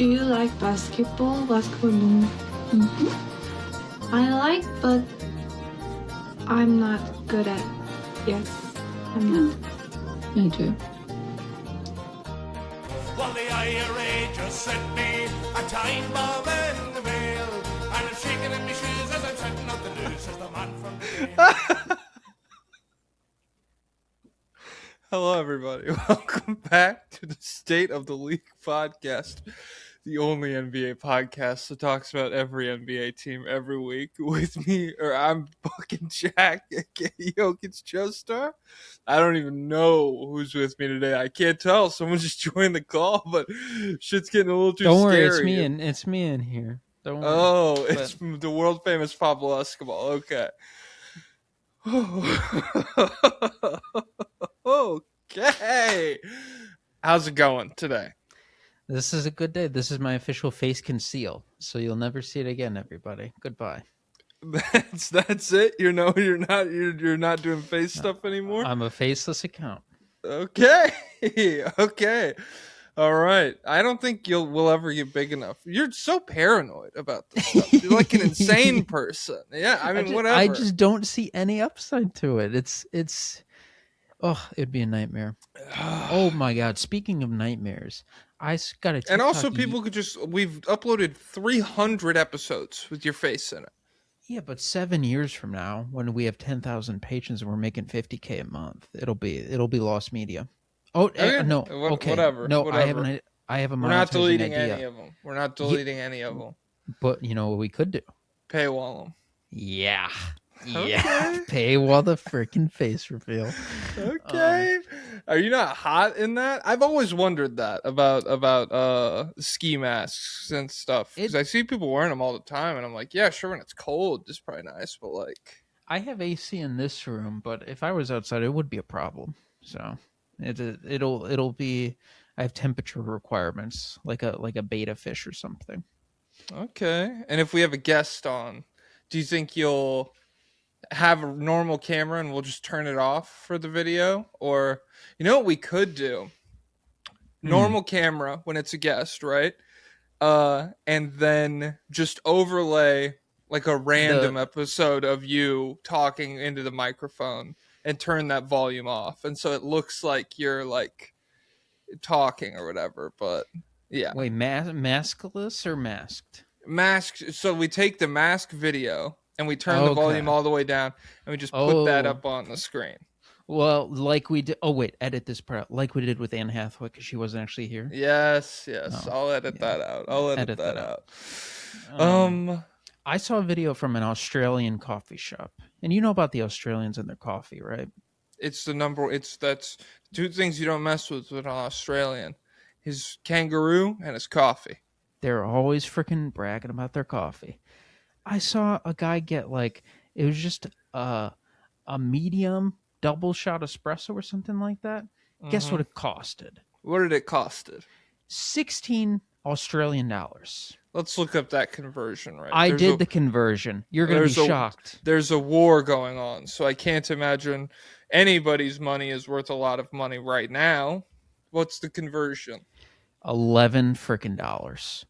Do you like basketball? Basketball? I like, but I'm not good at. Yes, I'm not. Me too. Well, the IRA just sent me a time bomb in the mail, and I'm shaking in my shoes as I'm setting up the news, says the man from the Hello, everybody. Welcome back to the State of the League podcast, the only NBA podcast that talks about every NBA team every week. With me, or I'm fucking Jack, aka Jokic joestar. I don't even know who's with me today. I can't tell. Someone just joined the call, but shit's getting a little too Don't scary. worry, it's me in here. Don't worry. Oh, it's the world famous Pablo Escobar. Okay. Okay. How's it going today? This is a good day. This is my official face conceal, so you'll never see it again, everybody. Goodbye. That's it. You're not doing face stuff anymore. I'm a faceless account. Okay. Okay. All right. I don't think we'll ever get big enough. You're so paranoid about this stuff. You're like an insane person. Yeah, I mean, whatever. I just don't see any upside to it. It's it'd be a nightmare. Oh my god! Speaking of nightmares, I got a TikTok. And also, people could we've uploaded 300 episodes with your face in it. Yeah, but 7 years from now, when we have 10,000 patrons and we're making $50K a month, it'll be lost media. Oh no! Okay, whatever. No, whatever. I have a. We're not deleting idea. any of them. We're not deleting any of them. But you know what we could do? Paywall them. Yeah. Okay. Yeah. Paywall the freaking face reveal. Okay. Are you not hot in that? I've always wondered that about ski masks and stuff. Because I see people wearing them all the time, and I'm like, yeah, sure, when it's cold, it's probably nice, but like, I have AC in this room, but if I was outside, it would be a problem. So it'll be. I have temperature requirements, like a beta fish or something. Okay. And if we have a guest on, do you think you'll have a normal camera and we'll just turn it off for the video? Or you know what we could do? Normal camera when it's a guest, right? And then just overlay like a random episode of you talking into the microphone and turn that volume off, and so it looks like you're like talking or whatever. But yeah, wait, maskless or masked? Masked. So we take the mask video and we turn the volume all the way down, and we just put that up on the screen. Well, like we did. Oh wait, edit this part out. Like we did with Anne Hathaway because she wasn't actually here. Yes. I'll edit that out. I'll edit that out. I saw a video from an Australian coffee shop, and you know about the Australians and their coffee, right? It's that's two things you don't mess with an Australian: his kangaroo and his coffee. They're always freaking bragging about their coffee. I saw a guy get it was just a medium double shot espresso or something like that. Guess what it costed? What did it costed? 16 Australian dollars. Let's look up that conversion, right? I did the conversion. You're going to be shocked. There's a war going on, so I can't imagine anybody's money is worth a lot of money right now. What's the conversion? $11 freaking dollars.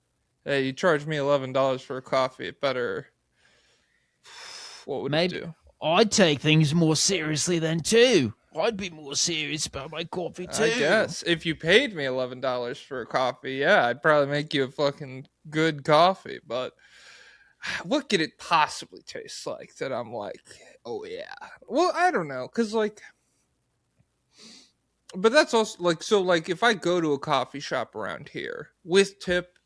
Hey, you charge me $11 for a coffee. It better. What would it do? I'd take things more seriously then too. I'd be more serious about my coffee too. I guess if you paid me $11 for a coffee, yeah, I'd probably make you a fucking good coffee. But what could it possibly taste like that I'm like, oh yeah? Well, I don't know, cause but that's also if I go to a coffee shop around here with tip,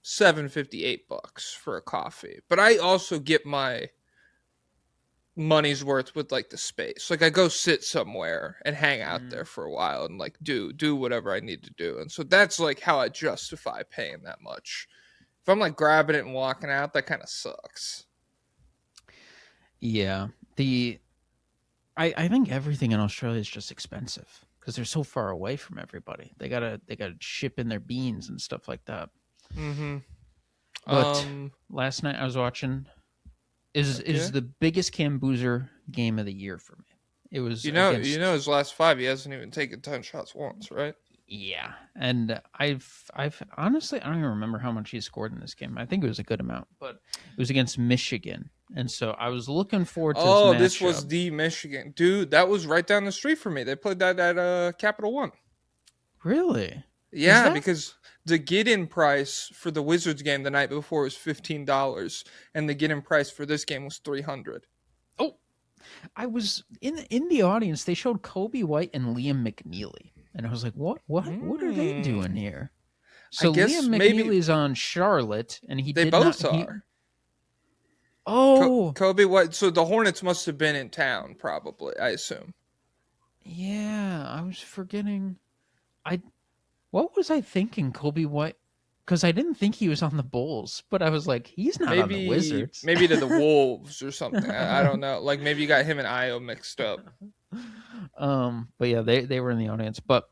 $7.58 for a coffee, but I also get my money's worth with the space. I go sit somewhere and hang out there for a while and do whatever I need to do. And so that's how I justify paying that much. If I'm grabbing it and walking out, that kind of sucks. Yeah. I think everything in Australia is just expensive because they're so far away from everybody. They gotta ship in their beans and stuff like that. Mm-hmm. But last night I was watching is the biggest Cam Boozer game of the year for me. It was his last 5 he hasn't even taken 10 shots once, right? Yeah, and I've honestly, I don't even remember how much he scored in this game. I think it was a good amount, but it was against Michigan, and so I was looking forward to this Oh, this matchup. was the Michigan. Dude, that was right down the street from me. They played that at Capital One. Really? Is Yeah, that? because the get-in price for the Wizards game the night before was $15, and the get-in price for this game was 300. Oh, I was in the audience. They showed Kobe White and Liam McNeely, and I was like, what are they doing here? I So guess Liam maybe McNeely's on Charlotte, and he they did not. both are. Oh, Kobe White. So the Hornets must have been in town, probably. I assume. yeah, I was forgetting. I What was I thinking, Kobe White? Because I didn't think he was on the Bulls, but I was like, he's not on the Wizards. Maybe to the Wolves or something. I don't know. Like maybe you got him and Io mixed up. But yeah, they were in the audience. But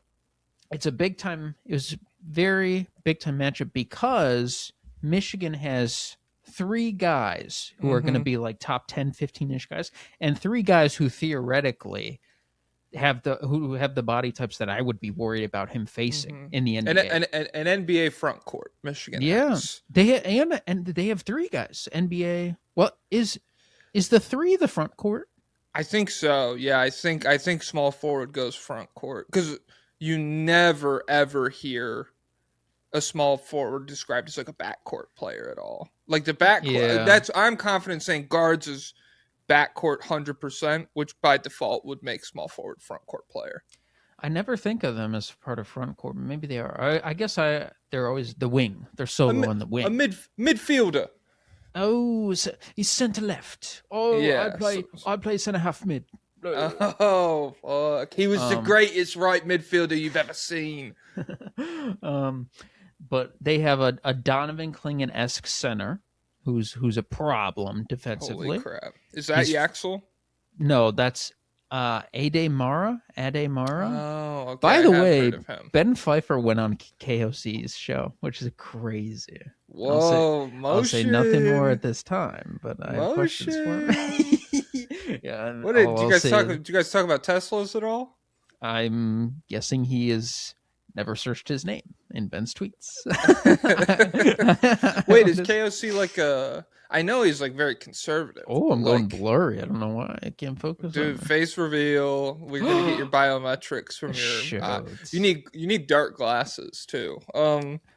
it's a big time. It was very big time matchup because Michigan has three guys who are going to be like top 10, 15-ish guys, and three guys who theoretically have the body types that I would be worried about him facing in the NBA. An NBA front court, Michigan. Yeah, has. and they have three guys. NBA. What is the three the front court? I think so. Yeah, I think small forward goes front court because you never ever hear a small forward described as like a backcourt player at all. Like the backcourt. Yeah. That's I'm confident saying guards is backcourt 100%, which by default would make small forward front court player. I never think of them as part of front court. Maybe they are. I guess they're always the wing. They're solo on the wing. A midfielder. Oh, he's center left. Oh, Yeah, I play center half mid. Oh, fuck. He was the greatest right midfielder you've ever seen. But they have a Donovan Clingan-esque center who's a problem defensively. Holy crap. Is that Yaxel? No, that's Ade Mara. Oh, okay. By the I have way, heard of him. Ben Pfeiffer went on KOC's show, which is crazy. Whoa, I'll say nothing more at this time, but I have questions for him. Yeah. What did you guys talk? Did you guys talk about Teslas at all? I'm guessing he has never searched his name in Ben's tweets. Wait, is KOC like a? I know he's like very conservative. Oh, I'm going blurry. I don't know why. I can't focus. Dude, face reveal. We're gonna get your biometrics from your. You need dark glasses too.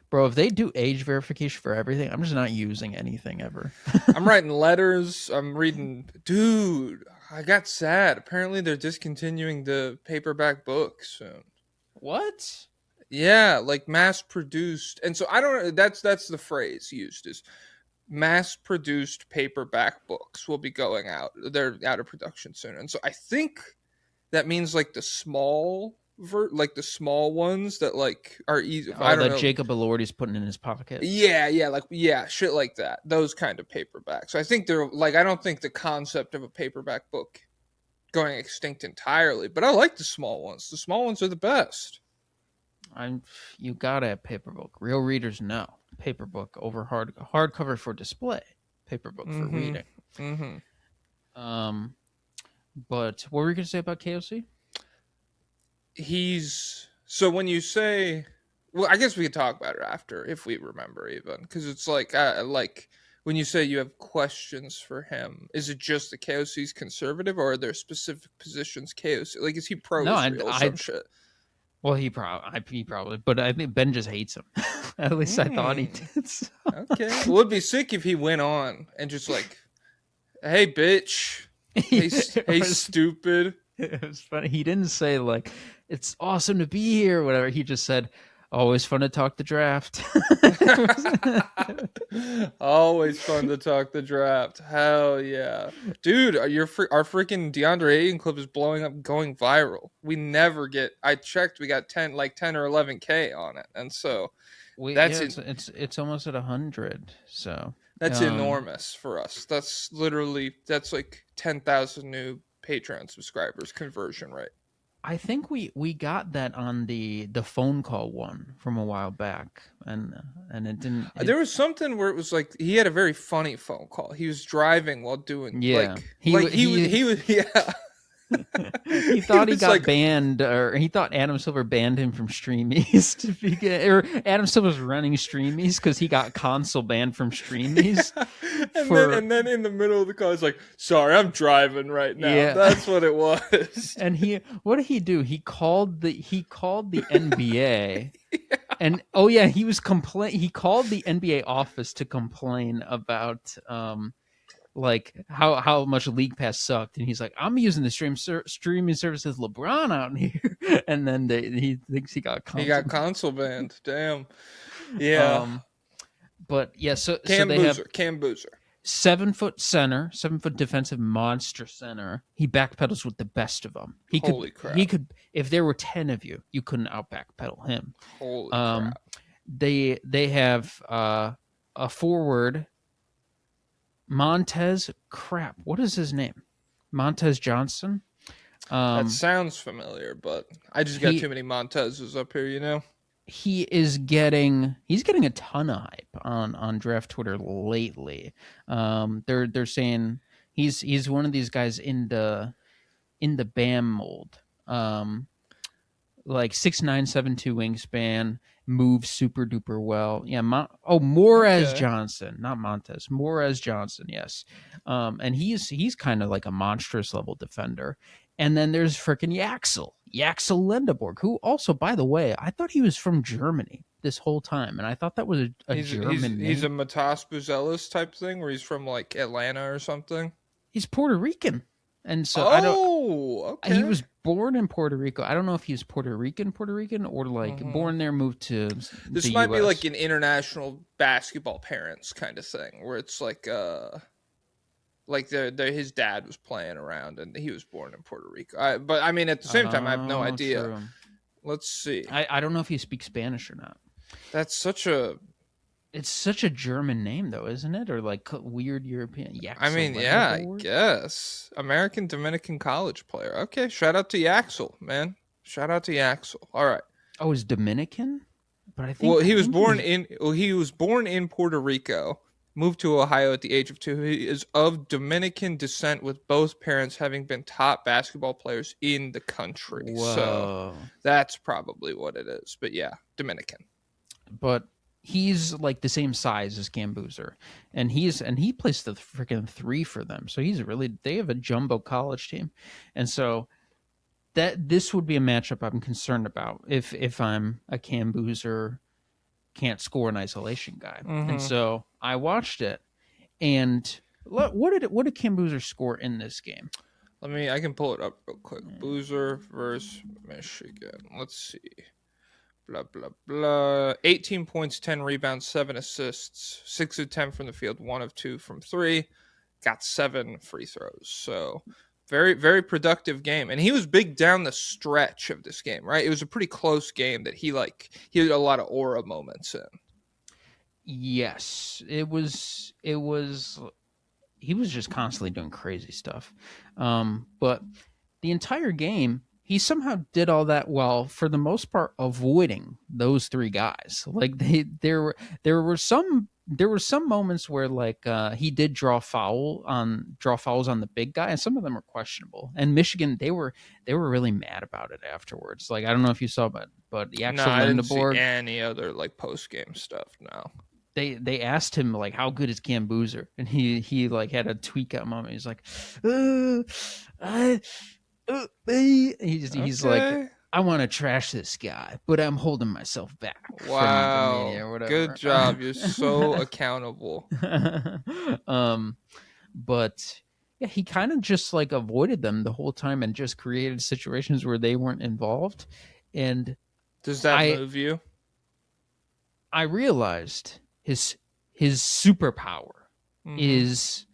Bro, if they do age verification for everything, I'm just not using anything ever. I'm writing letters. I'm reading. Dude, I got sad. Apparently, they're discontinuing the paperback books soon. What? Yeah, like mass produced. And so I don't. That's the phrase used is mass produced paperback books will be going out. They're out of production soon. And so I think that means like the small like the small ones that like are easy. I don't know. Jacob Elordi's putting in his pocket. Yeah, shit like that. Those kind of paperbacks. I think they're like I don't think the concept of a paperback book going extinct entirely, but I like the small ones. The small ones are the best. You gotta have paper book. Real readers know paper book over hardcover for display, paper book for reading. But what were you gonna say about KOC? So when you say, well, I guess we could talk about it after if we remember even, because it's like when you say you have questions for him, is it just the KOC's conservative, or are there specific positions KOC like? Is he pro Israel or some shit? Well, he probably, but I think Ben just hates him. At least I thought he did. So. Okay, well, it'd be sick if he went on and just like, "Hey, bitch, hey, stupid." It was funny. He didn't say like, "It's awesome to be here," or whatever. He just said, "Always fun to talk the draft." Always fun to talk the draft. Hell yeah, dude! Our freaking DeAndre Ayton clip is blowing up, going viral. We never get. I checked. We got 10 or 11K on it, and so it's almost at 100. So that's enormous for us. That's like 10,000 new Patreon subscribers conversion rate. I think we got that on the phone call one from a while back, and it didn't. There was something where it was like he had a very funny phone call. He was driving while doing he was yeah. He thought he was got like, banned, or he thought Adam Silver banned him from Streamies to begin, or Adam Silver's running Streamies because he got console banned from Streamies. and then in the middle of the call, he's like, "Sorry, I'm driving right now." Yeah. That's what it was. And what did he do? He called the NBA. And he called the NBA office to complain about like how much League Pass sucked, and he's like, I'm using the streaming services LeBron out here, and then he thinks he got console banned. Damn. Yeah. But yeah, so Cam they Boozer, have Cam Boozer. 7-foot center, 7-foot defensive monster center. He backpedals with the best of them. Holy crap. He could, if there were 10 of you, you couldn't out backpedal him. Holy crap. They have a forward, Montez. Crap, what is his name? Montez Johnson. That sounds familiar, but I just got too many Montezes up here, you know. He's getting a ton of hype on draft Twitter lately. They're saying he's one of these guys in the BAM mold. Like 6'9", 7'2" wingspan, moves super duper well. Yeah, Morez Johnson, not Montez. Morez Johnson, yes. And he's kind of like a monstrous level defender. And then there's freaking Yaxel Lendeborg, who also, by the way, I thought he was from Germany this whole time, and I thought that was a German name. He's a Matas Buzelis type thing, where he's from like Atlanta or something. He's Puerto Rican, and so okay. He was born in Puerto Rico. I don't know if he's Puerto Rican, or like born there, moved to. This might be like an international basketball parents kind of thing, where it's like his dad was playing around and he was born in Puerto Rico. But I mean, at the same time, I have no idea. True. Let's see. I don't know if he speaks Spanish or not. That's such a German name, though, isn't it? Or like weird European. I mean, yeah, I guess. American Dominican college player. Okay, shout out to Yaxel, man. Shout out to Yaxel. All right. Oh, he's Dominican? But I think he was born in Puerto Rico. Moved to Ohio at the age of 2. He is of Dominican descent, with both parents having been top basketball players in the country. Whoa. So that's probably what it is. But yeah, Dominican. But he's like the same size as Cam Boozer, and he plays the freaking 3 for them. So they have a jumbo college team, and so this would be a matchup I'm concerned about if I'm a Cam Boozer can't score an isolation guy. And so I watched it, and what did Cam Boozer score in this game? I can pull it up real quick. Boozer versus Michigan. Let's see. Blah blah blah. 18 points, 10 rebounds, 7 assists, 6 of 10 from the field, 1 of 2 from 3. Got 7 free throws. So very, very productive game. And he was big down the stretch of this game, right? It was a pretty close game that he had a lot of aura moments in. Yes, it was. He was just constantly doing crazy stuff. But the entire game, he somehow did all that while, for the most part, avoiding those 3 guys. Like there were some moments where like he did draw fouls on the big guy, and some of them were questionable. And Michigan, they were really mad about it afterwards. Like, I don't know if you saw, but the actual I didn't see any other like post game stuff. No. They asked him like, how good is Cam Boozer, and he like had a tweak out moment. He's like, he's like, I want to trash this guy, but I'm holding myself back. Wow, from or whatever. Good job. You're so accountable. But yeah, he kind of just like avoided them the whole time and just created situations where they weren't involved. And does that move you? I realized his superpower is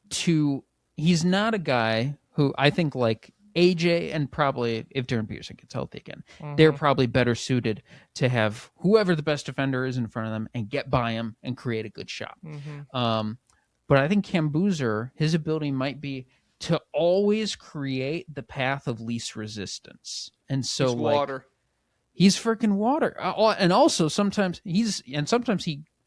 he's not a guy who, I think, like AJ, and probably if Darren Peterson gets healthy again, they're probably better suited to have whoever the best defender is in front of them and get by him and create a good shot. But I think Cam Boozer, his ability might be to always create the path of least resistance. And so water. He's freaking water. And also sometimes he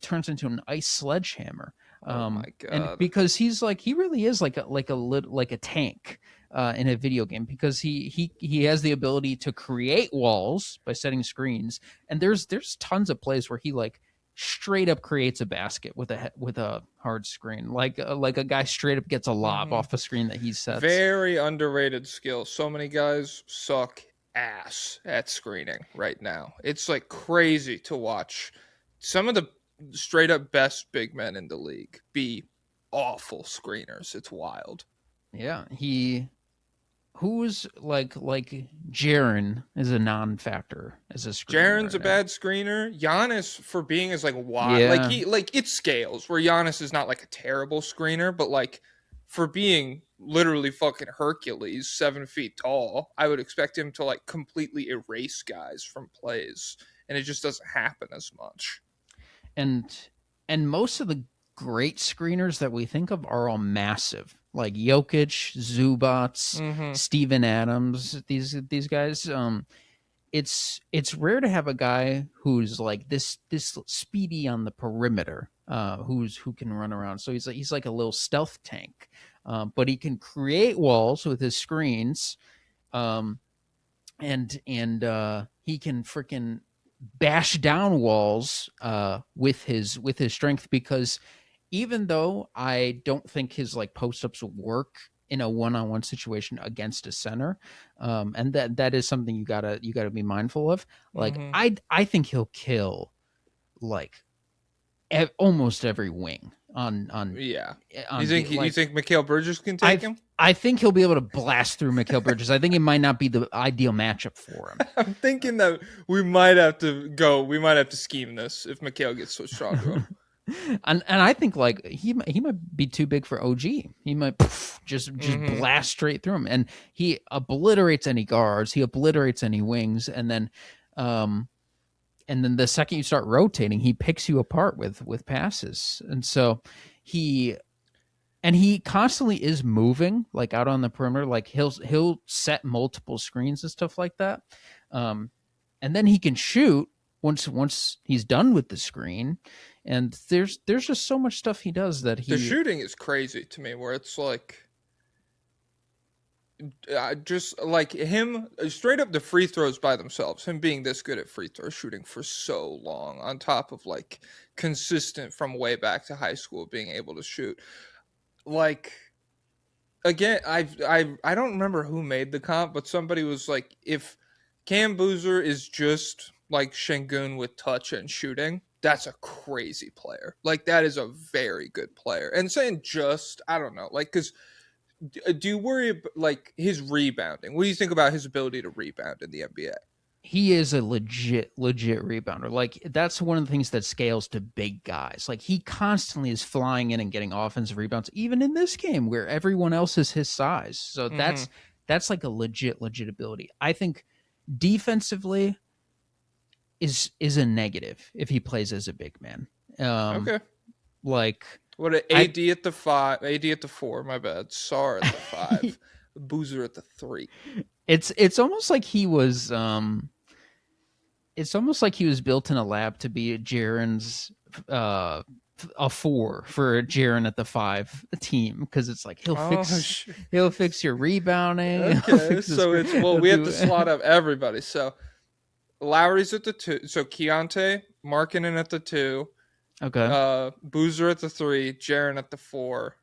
turns into an ice sledgehammer. Oh my god! And because he's like, he really is like a tank. in a video game, because he has the ability to create walls by setting screens, and there's tons of plays where he like straight up creates a basket with a hard screen, like a guy straight up gets a lob off a screen that he sets. Very underrated skill. So many guys suck ass at screening right now. It's like crazy to watch some of the straight up best big men in the league be awful screeners. It's wild. Yeah, who's like Jaren is a non-factor as a screener. Jaren's a bad screener. Giannis, for being as like wide, Yeah. like it scales where Giannis is not like a terrible screener, but like for being literally fucking Hercules, 7 feet tall, I would expect him to like completely erase guys from plays, and it just doesn't happen as much. And most of the great screeners that we think of are all massive, like Jokic, Zubats, Steven Adams. These guys. It's rare to have a guy who's like this speedy on the perimeter, who can run around. So he's like a little stealth tank, but he can create walls with his screens, and he can freaking bash down walls with his strength, because even though I don't think his like post-ups will work in a one-on-one situation against a center, and that is something you gotta be mindful of. Like I think he'll kill like almost every wing on Yeah. on You think you think Mikal Bridges can take him? I think he'll be able to blast through Mikal Bridges. I think it might not be the ideal matchup for him. I'm thinking that we might have to scheme this if Mikal gets switched strong to him. And I think like he might be too big for OG. He might just blast straight through him, and he obliterates any guards. He obliterates any wings, and then the second you start rotating, he picks you apart with passes. And so he constantly is moving like out on the perimeter. Like he'll set multiple screens and stuff like that, and then he can shoot once he's done with the screen. And there's just so much stuff he does that the shooting is crazy to me, where it's like just like him straight up the free throws by themselves, him being this good at free throw shooting for so long, on top of like consistent from way back to high school being able to shoot. Like again, I don't remember who made the comp, but somebody was like, if Cam Boozer is just like Şengün with touch and shooting, that's a crazy player. Like that is a very good player. And saying just, I don't know, like, because do you worry like his rebounding? What do you think about his ability to rebound in the NBA? He is a legit rebounder. Like that's one of the things that scales to big guys. Like he constantly is flying in and getting offensive rebounds, even in this game where everyone else is his size. So that's like a legit ability. I think defensively is a negative if he plays as a big man. Okay. Like what an AD at the 5, AD at the 4, my bad. Sar at the 5, Boozer at the 3. It's almost like he was built in a lab to be Jaren's a 4 for Jaren at the 5 team, because it's like he'll fix your rebounding. Okay, so it's we have to slot up everybody. So Lowry's at the 2, so Keontae, Markkanen at the 2, okay, Boozer at the 3, Jaren at the 4,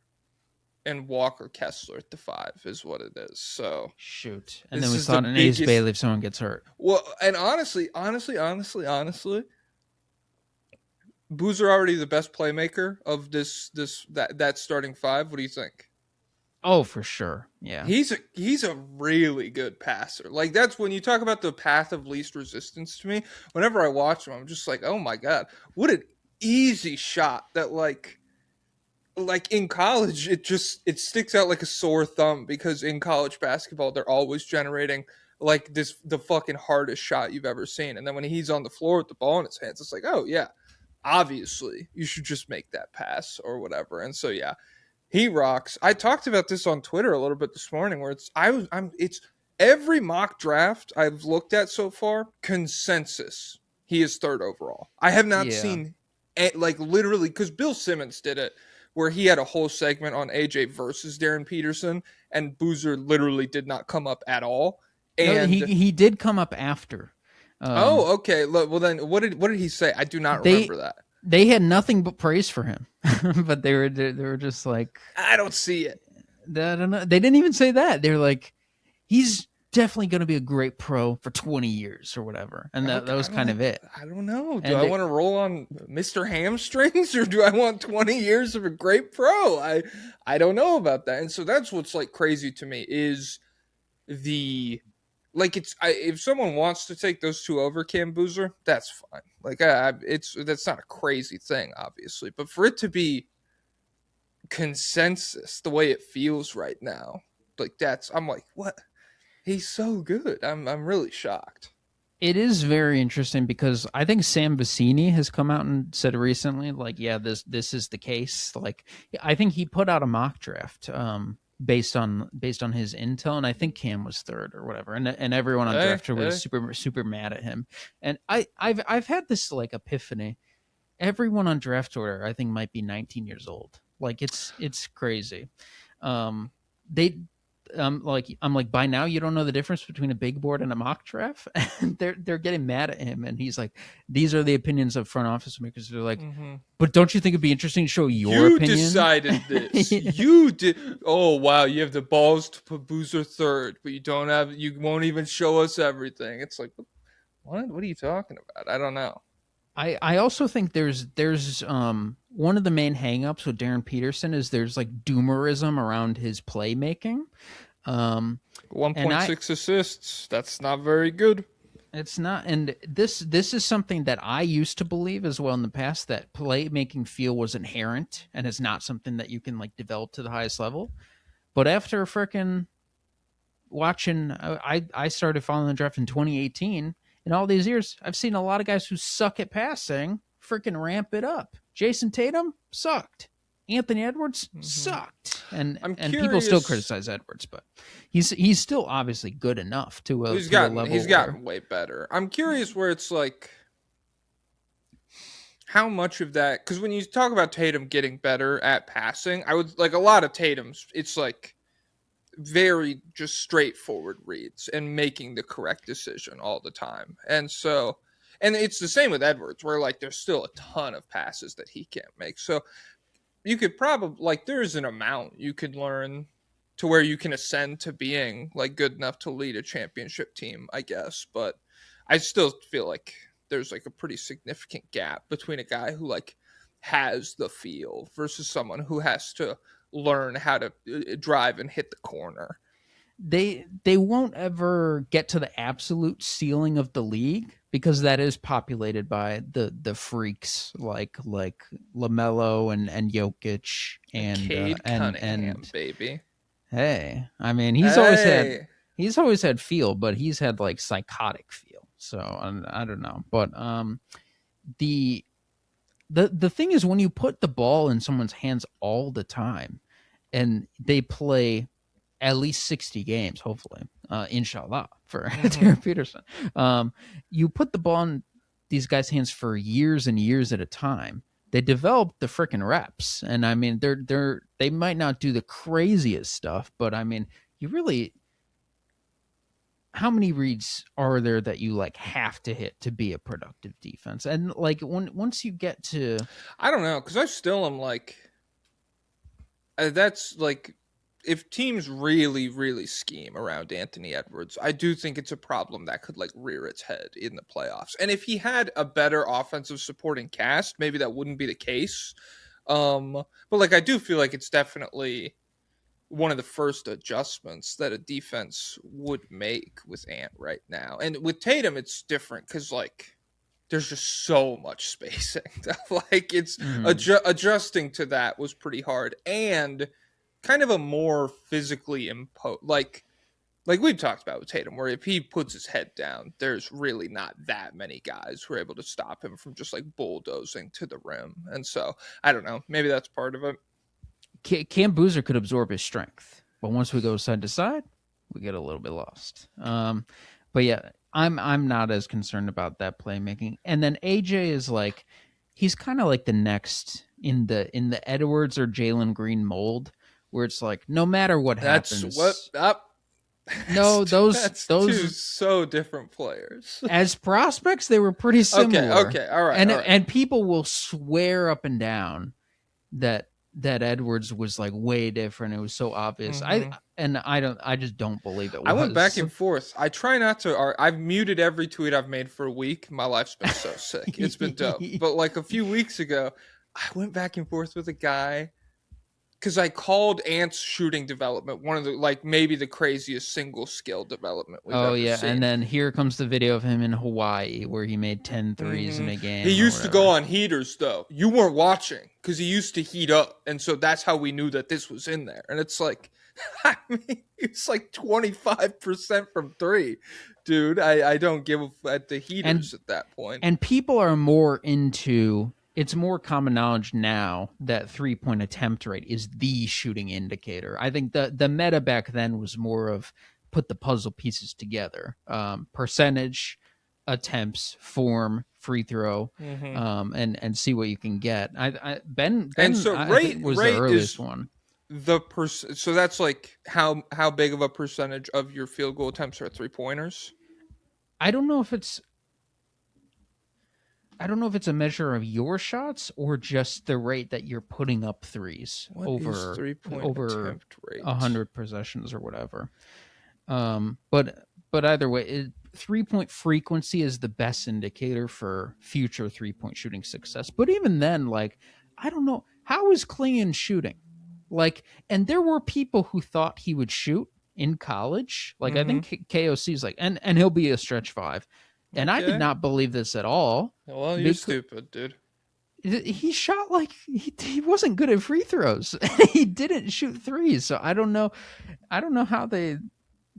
and Walker Kessler at the 5 is what it is. So shoot, and then we thought an Ace Bailey if someone gets hurt. Well, and honestly, Boozer already the best playmaker of that starting 5. What do you think? Oh, for sure. Yeah. He's a really good passer. Like that's when you talk about the path of least resistance to me. Whenever I watch him, I'm just like, "Oh my god, what an easy shot that like in college it sticks out like a sore thumb, because in college basketball they're always generating like the fucking hardest shot you've ever seen. And then when he's on the floor with the ball in his hands, it's like, "Oh yeah, obviously you should just make that pass or whatever." And so yeah, he rocks. I talked about this on Twitter a little bit this morning, where it's every mock draft I've looked at so far, consensus he is 3rd overall. I have not seen like literally, because Bill Simmons did it where he had a whole segment on AJ versus Darren Peterson, and Boozer literally did not come up at all. No, And he did come up after. oh, okay. Well, then what did he say? I do not remember that. They had nothing but praise for him, but they were just like, I don't see it. I don't know. They didn't even say that. They're like, he's definitely going to be a great pro for 20 years or whatever, and that was kind of it. I don't know. Do I want to roll on Mr. Hamstrings, or do I want 20 years of a great pro? I don't know about that. And so that's what's like crazy to me is the like if someone wants to take those two over Cam Boozer, that's fine. Like that's not a crazy thing, obviously, but for it to be consensus the way it feels right now, like I'm like, what? He's so good. I'm really shocked. It is very interesting because I think Sam Vecini has come out and said recently, like, yeah, this is the case. Like, I think he put out a mock draft based on his intel, and I think Cam was third or whatever, and everyone on draft was super mad at him. And I've had this like epiphany. Everyone on draft order, I think, might be 19 years old. Like, it's crazy. I'm like, by now you don't know the difference between a big board and a mock draft. And they're getting mad at him, and he's like, these are the opinions of front office makers. They're like, but don't you think it'd be interesting to show your opinion? You decided this. You did. Oh wow, you have the balls to put Boozer third, but you won't even show us everything. It's like, what are you talking about? I don't know. I also think there's one of the main hangups with Darren Peterson is there's like doomerism around his playmaking. 1.6 assists. That's not very good. It's not, and this is something that I used to believe as well in the past, that playmaking feel was inherent and it's not something that you can like develop to the highest level. But after freaking watching, I started following the draft in 2018. In all these years, I've seen a lot of guys who suck at passing freaking ramp it up. Jason Tatum sucked. Anthony Edwards sucked. And people still criticize Edwards, but he's still obviously good enough to a level. He's gotten way better. I'm curious where it's like how much of that, because when you talk about Tatum getting better at passing, I would like a lot of Tatum's, it's like very just straightforward reads and making the correct decision all the time. And so, and it's the same with Edwards, where like there's still a ton of passes that he can't make. So you could probably, like, there's an amount you could learn to where you can ascend to being like good enough to lead a championship team, I guess. But I still feel like there's like a pretty significant gap between a guy who like has the feel versus someone who has to learn how to drive and hit the corner. They won't ever get to the absolute ceiling of the league because that is populated by the freaks like LaMelo and Jokic and Cade Cunningham, baby. Hey, I mean he's always had feel, but he's had like psychotic feel. So I don't know, but the thing is when you put the ball in someone's hands all the time and they play at least 60 games, hopefully, inshallah, for Darren Peterson. You put the ball in these guys' hands for years and years at a time. They develop the freaking reps, and I mean, they might not do the craziest stuff, but I mean, you really, how many reads are there that you like have to hit to be a productive defense? And like once you get to, I don't know, because I still am like, that's like, if teams really, really scheme around Anthony Edwards, I do think it's a problem that could like rear its head in the playoffs. And if he had a better offensive supporting cast, maybe that wouldn't be the case. But like, I do feel like it's definitely one of the first adjustments that a defense would make with Ant right now. And with Tatum, it's different because like there's just so much spacing. Like it's adjusting to that was pretty hard. And kind of a more physically imposed, like we've talked about with Tatum, where if he puts his head down, there's really not that many guys who are able to stop him from just like bulldozing to the rim. And so I don't know, maybe that's part of it. Cam Boozer could absorb his strength, but once we go side to side, we get a little bit lost. But yeah, I'm not as concerned about that playmaking. And then AJ is like, he's kind of like the next in the Edwards or Jalen Green mold, where it's like no matter what That's happens. what up. No, That's two those so different players. as prospects they were pretty similar. Okay, all right, and all right. and people will swear up and down that Edwards was like way different. It was so obvious. I just don't believe it was. I went back and forth. I try not to. I've muted every tweet I've made for a week. My life's been so sick. It's been dope. But like a few weeks ago, I went back and forth with a guy because I called Ant's shooting development one of the maybe the craziest single skill development we've ever seen. And then here comes the video of him in Hawaii where he made 10 threes in a game. He used to go on heaters though. You weren't watching because he used to heat up, and so that's how we knew that this was in there. And it's like, I mean, it's like 25% from three, dude. I don't give at the heaters at that point. And people are more into. It's more common knowledge now that 3-point attempt rate is the shooting indicator. I think the meta back then was more of put the puzzle pieces together. Percentage, attempts, form, free throw, and see what you can get. Ben so I rate think was the earliest one. So that's like how big of a percentage of your field goal attempts are 3-pointers? I don't know if it's a measure of your shots or just the rate that you're putting up threes over 3-point attempt rate? 100 possessions or whatever. But either way, 3-point frequency is the best indicator for future 3-point shooting success. But even then, like, I don't know, how is Klingon shooting? Like, and there were people who thought he would shoot in college. Like, I think KOC's like, and he'll be a stretch five. And I did not believe this at all. Well, you're stupid, dude. He shot like he wasn't good at free throws. He didn't shoot threes, so I don't know how they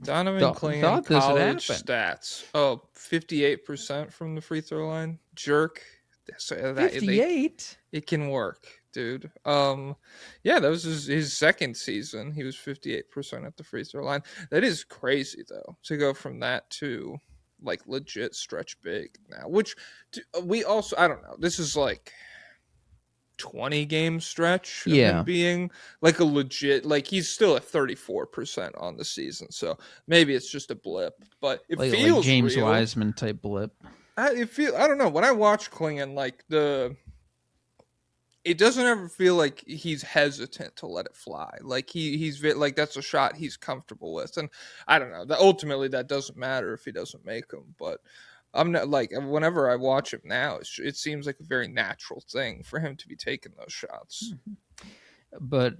Donovan Klingon college stats. 58% from the free throw line. Jerk. 58. It can work, dude. Yeah, that was his second season. He was 58% at the free throw line. That is crazy though, to go from that to like legit stretch big now, which we also, I don't know, this is like 20 game stretch of him being like a legit, like he's still at 34% on the season, so maybe it's just a blip, but it feels like James real. Wiseman type blip. I don't know, when I watch Klingon, like it doesn't ever feel like he's hesitant to let it fly. Like he's like that's a shot he's comfortable with, and I don't know. That ultimately that doesn't matter if he doesn't make them. But I'm not like whenever I watch him now, it seems like a very natural thing for him to be taking those shots. But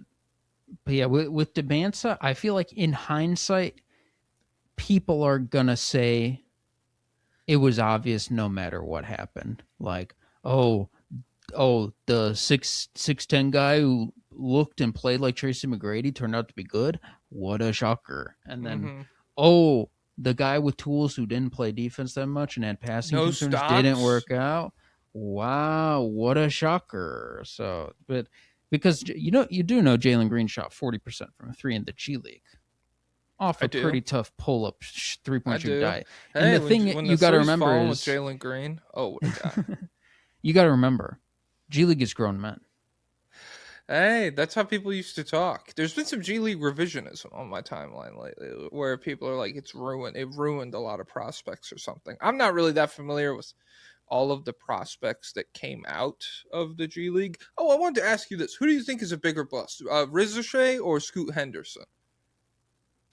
yeah, with Debansa, I feel like in hindsight, people are gonna say it was obvious no matter what happened. Like, oh, the 6'10" guy who looked and played like Tracy McGrady turned out to be good. What a shocker. And then, the guy with tools who didn't play defense that much and had passing concerns didn't work out. Wow, what a shocker. So, but because, you do know Jalen Green shot 40% from 3 in the G League. Off a pretty tough pull-up 3-point shooting diet. Hey, and the thing you got to remember is... with Jalen Green, what a guy. You got to remember, G League is grown men. Hey, that's how people used to talk. There's been some G League revisionism on my timeline lately, where people are like, "It's ruined. It ruined a lot of prospects or something." I'm not really that familiar with all of the prospects that came out of the G League. Oh, I wanted to ask you this: who do you think is a bigger bust, Rizoshay or Scoot Henderson?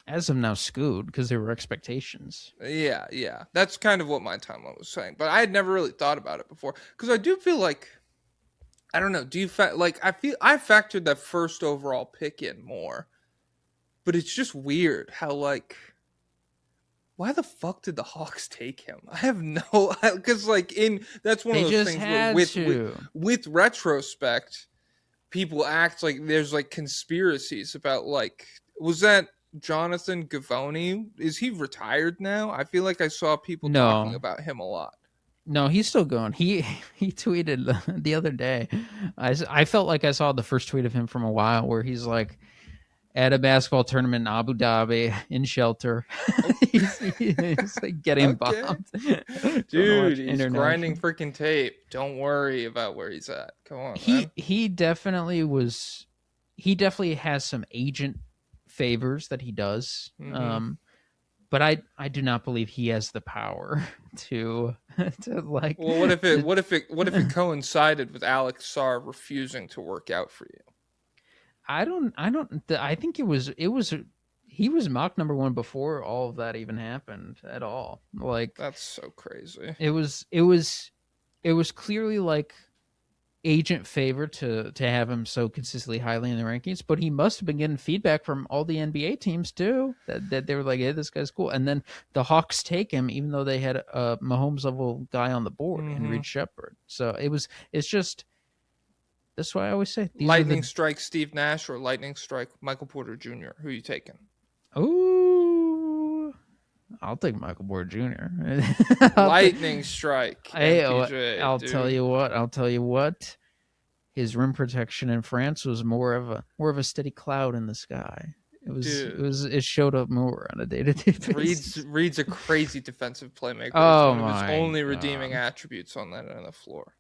As of now, Scoot, because there were expectations. Yeah, that's kind of what my timeline was saying, but I had never really thought about it before because I do feel like. I don't know. I factored that first overall pick in more, but it's just weird how why the fuck did the Hawks take him? I have no, because that's one of those things where with retrospect, people act like there's conspiracies about was that Jonathan Givony? Is he retired now? I feel like I saw people talking about him a lot. No, he's still going. He tweeted the other day. I felt like I saw the first tweet of him from a while where he's like, at a basketball tournament in Abu Dhabi in shelter. he's like getting Okay. bombed. Dude, he's grinding freaking tape. Don't worry about where he's at. Come on, man. He definitely was. He definitely has some agent favors that he does. But I do not believe he has the power to like. Well, what if it coincided with Alex Sarr refusing to work out for you? I think it was he was mock number one before all of that even happened at all. Like, That's so crazy. it was clearly like agent favor to have him so consistently highly in the rankings, but he must have been getting feedback from all the NBA teams too that they were like, hey, this guy's cool. And then the Hawks take him even though they had a Mahomes level guy on the board and Reed Shepard. So it's just, that's why I always say lightning strike Steve Nash or lightning strike Michael Porter Jr. Who are you taking? Ooh, I'll take Michael Porter Jr. Lightning strike. MPJ, I'll tell you what. His rim protection in France was more of a steady cloud in the sky. It showed up more on a day-to-day basis. Reed's a crazy defensive playmaker. Oh, it's one of his only redeeming attributes on that end of the floor.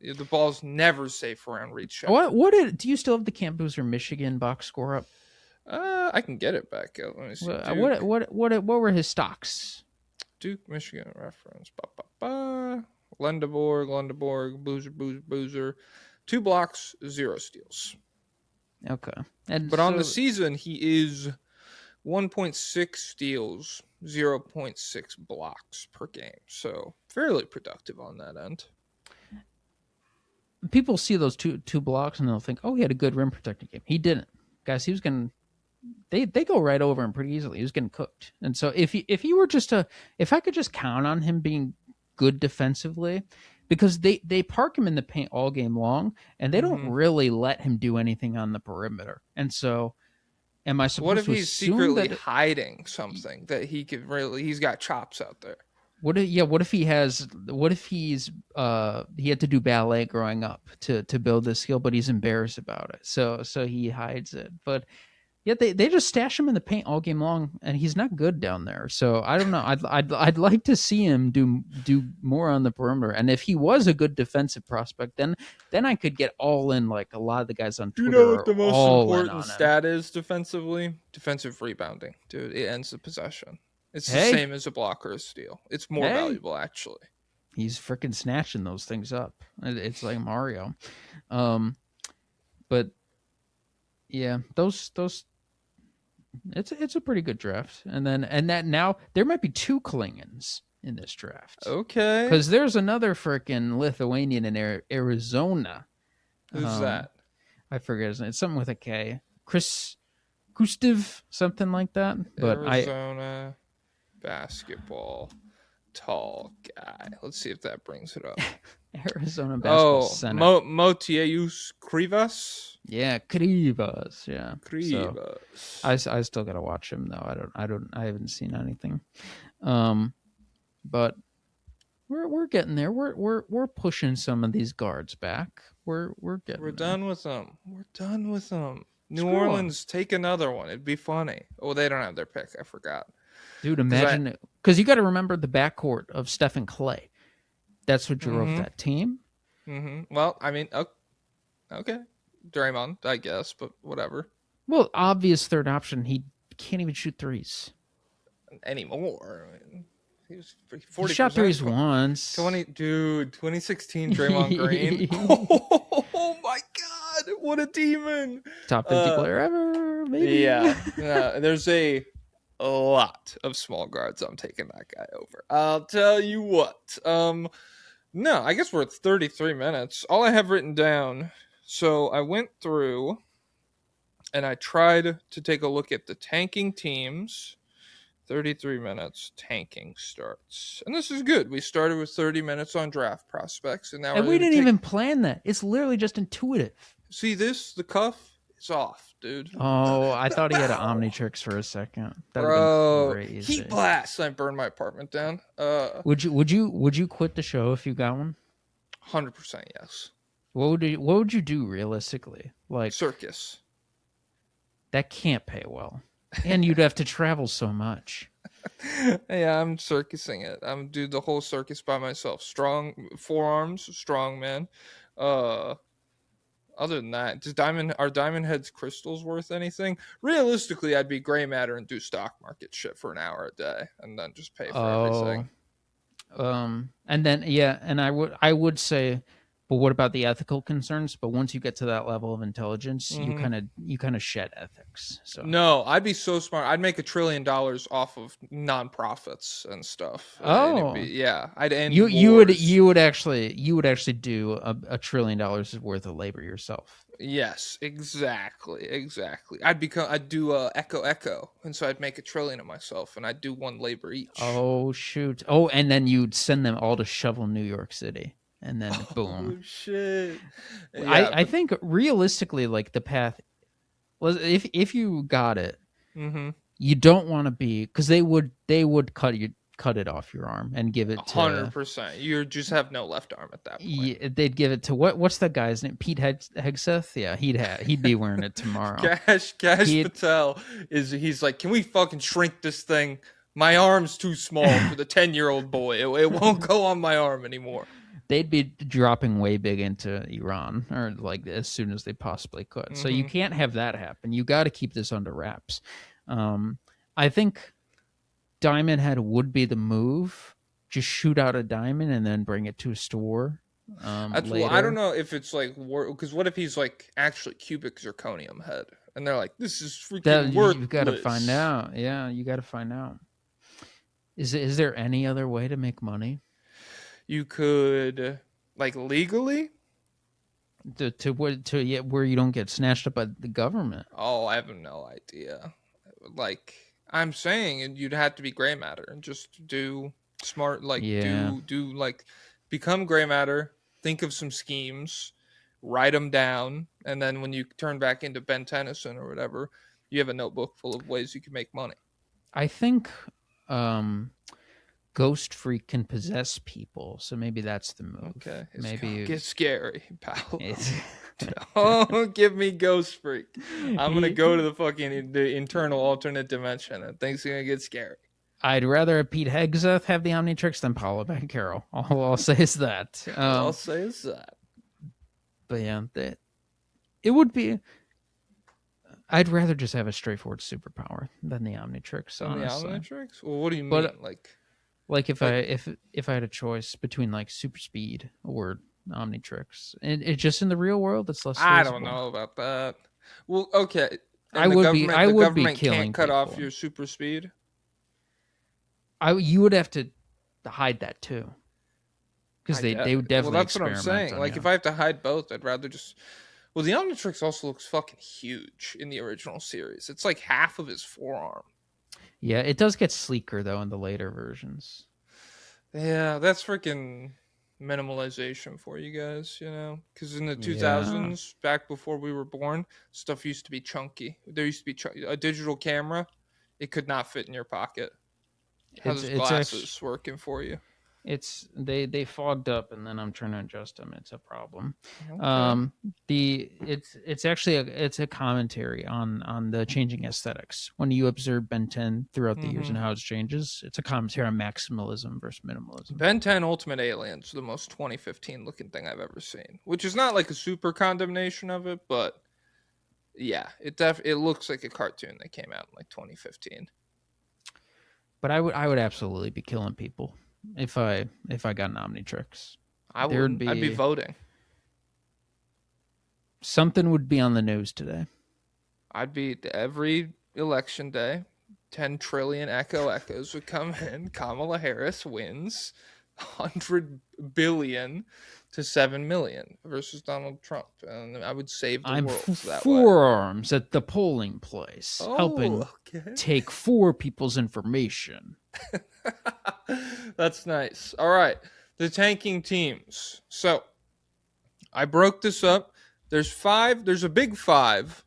The ball's never safe around Reed Shepard. Do you still have the Camp Boozer Michigan box score up? I can get it back out. Let me see. What were his stocks? Duke, Michigan reference. Lundeborg, Boozer. 2 blocks, 0 steals. Okay. But on the season, he is 1.6 steals, 0.6 blocks per game. So fairly productive on that end. People see those two blocks and they'll think, oh, he had a good rim protecting game. He didn't. Guys, he was getting, they go right over him pretty easily. He was getting cooked. And so if he were if I could just count on him being good defensively, because they park him in the paint all game long and they don't really let him do anything on the perimeter. And so am I supposed to assume that... What if he's secretly hiding something that he could he's got chops out there? What if he had to do ballet growing up to build this skill, but he's embarrassed about it. So he hides it. But yet they just stash him in the paint all game long, and he's not good down there. So I don't know. I'd like to see him do more on the perimeter. And if he was a good defensive prospect, then I could get all in, like a lot of the guys on Twitter. You know what the most important stat is defensively? Defensive rebounding, dude. It ends the possession. It's the same as a block or a steal. It's more valuable, actually. He's freaking snatching those things up. It's like Mario. But yeah, those it's a pretty good draft. And that now there might be 2 Klingons in this draft. Okay. Because there's another freaking Lithuanian in Arizona. Who's that? I forget his name. It's something with a K. Chris Gustav, something like that. But Arizona basketball tall guy. Let's see if that brings it up. Arizona basketball center. Motiejus Krivas. Yeah, Krivas. Yeah, Krivas. So, I still gotta watch him though. I haven't seen anything. But we're getting there. We're pushing some of these guards back. We're getting. We're done with them. New Orleans, take another one. It'd be funny. Oh, they don't have their pick. I forgot. Dude, imagine it. Because you got to remember the backcourt of Steph and Clay. That's what drove that team. Mm-hmm. Well, I mean, okay. Draymond, I guess, but whatever. Well, obvious third option. He can't even shoot threes. Anymore. I mean, he was 40%. He shot threes once. 2016 Draymond Green. Oh my God. What a demon. Top 50 player ever, maybe. Yeah. There's a lot of small guards I'm taking that guy over. I'll tell you what. No, I guess we're at 33 minutes. All I have written down, so I went through and I tried to take a look at the tanking teams. 33 minutes, tanking starts. And this is good. We started with 30 minutes on draft prospects. And we didn't even plan that. It's literally just intuitive. See this? The cuff? It's off, dude. Oh, I thought he had an Omnitrix for a second. That'd Bro, been crazy. Heat blast! I burned my apartment down. Would you quit the show if you got one? 100% yes. What would you do realistically? Like circus. That can't pay well. And you'd have to travel so much. Yeah, I'm circusing it. I'm do the whole circus by myself. Strong forearms, strong man. Uh, Other than that, are diamond heads crystals worth anything? Realistically, I'd be gray matter and do stock market shit for an hour a day, and then just pay for Oh, everything. and then yeah, and I would say, but what about the ethical concerns? But once you get to that level of intelligence, you Hmm. kind of shed ethics. So No, I'd be so smart. I'd make $1 trillion off of nonprofits and stuff, and it'd be oh, yeah. I'd end you would wars. you would actually do $1 trillion worth of labor yourself. Yes, exactly. I'd do echo, and so I'd make $1 trillion of myself, and I'd do one labor each. Oh shoot! Oh, and then you'd send them all to shovel New York City, and then boom. Oh shit! I Yeah, I but think realistically, like the path was if you got it, mm-hmm. you don't want to be because they would cut it off your arm and give it to 100%. You just have no left arm at that point. they'd give it to what's that guy's name? Pete Hegseth? Yeah, he'd be wearing it tomorrow. Cash He'd Patel he's like, can we fucking shrink this thing? My arm's too small for the 10-year-old boy. It won't go on my arm anymore. they'd be dropping way big into Iran or like as soon as they possibly could. So you Hmm. can't have that happen. You got to keep this under wraps. I think Diamond Head would be the move. Just shoot out a diamond and then bring it to a store Well, I don't later. know if it's like because what if he's like actually cubic zirconium head, and they're like, this is That freaking you've got to find worthless. out. Yeah, you got to find out. Is there any other way to make money? You could like legally. To yeah, where you don't get snatched up by the government. Oh, I have no idea. Like I'm saying, and you'd have to be gray matter and just do smart, like Yeah, do like become gray matter. Think of some schemes, write them down, and then when you turn back into Ben Tennyson or whatever, you have a notebook full of ways you can make money. I think um, Ghost Freak can possess people, so maybe that's the move. Okay, it's gonna Maybe get scary, pal. it's Don't give me Ghost Freak. I'm gonna he- go to the fucking the internal alternate dimension, and things are gonna get scary. I'd rather Pete Hegseth have the Omnitrix than Paolo Banchero. All I'll say is that. All I'll say is that. But yeah, it would be. I'd rather just have a straightforward superpower than the Omnitrix, On the honestly. Omnitrix? Well, what do you mean? But Like, if like if I had a choice between like super speed or Omnitrix, and it just in the real world, it's less. I feasible. don't know about that. Well, okay. I And would be the government killing can't cut off people. your super speed. You would have to hide that too, because they would definitely. Well, that's what I'm experiment saying. on Like, you. if I have to hide both, I'd rather just. Well, the Omnitrix also looks fucking huge in the original series. It's like half of his forearm. Yeah, it does get sleeker though in the later versions. Yeah, that's freaking minimalization for you guys, you know? Because in the Yeah, 2000s, back before we were born, stuff used to be chunky. There used to be a digital camera. It could not fit in your pocket. How's it's those it's actually glasses working for you? they fogged up and then I'm trying to adjust them. It's a problem. Okay. It's actually it's a commentary on the changing aesthetics. When you observe Ben 10 throughout the years Hmm. and how it changes, it's a commentary on maximalism versus minimalism. Ben 10 Ultimate Aliens, the most 2015 looking thing I've ever seen. Which is not like a super condemnation of it, but yeah, it looks like a cartoon that came out in like 2015. But I would absolutely be killing people if I got an Omnitrix. I There would would. I'd be be voting. something would be on the news today. I'd be every election day. 10 trillion echoes would come in. Kamala Harris wins 100 billion to 7 million versus Donald Trump. And I would save the I'm world that way. forearms at the polling place, Oh, helping okay. take 4 people's information. That's nice. All right. The tanking teams. So I broke this up. There's a big 5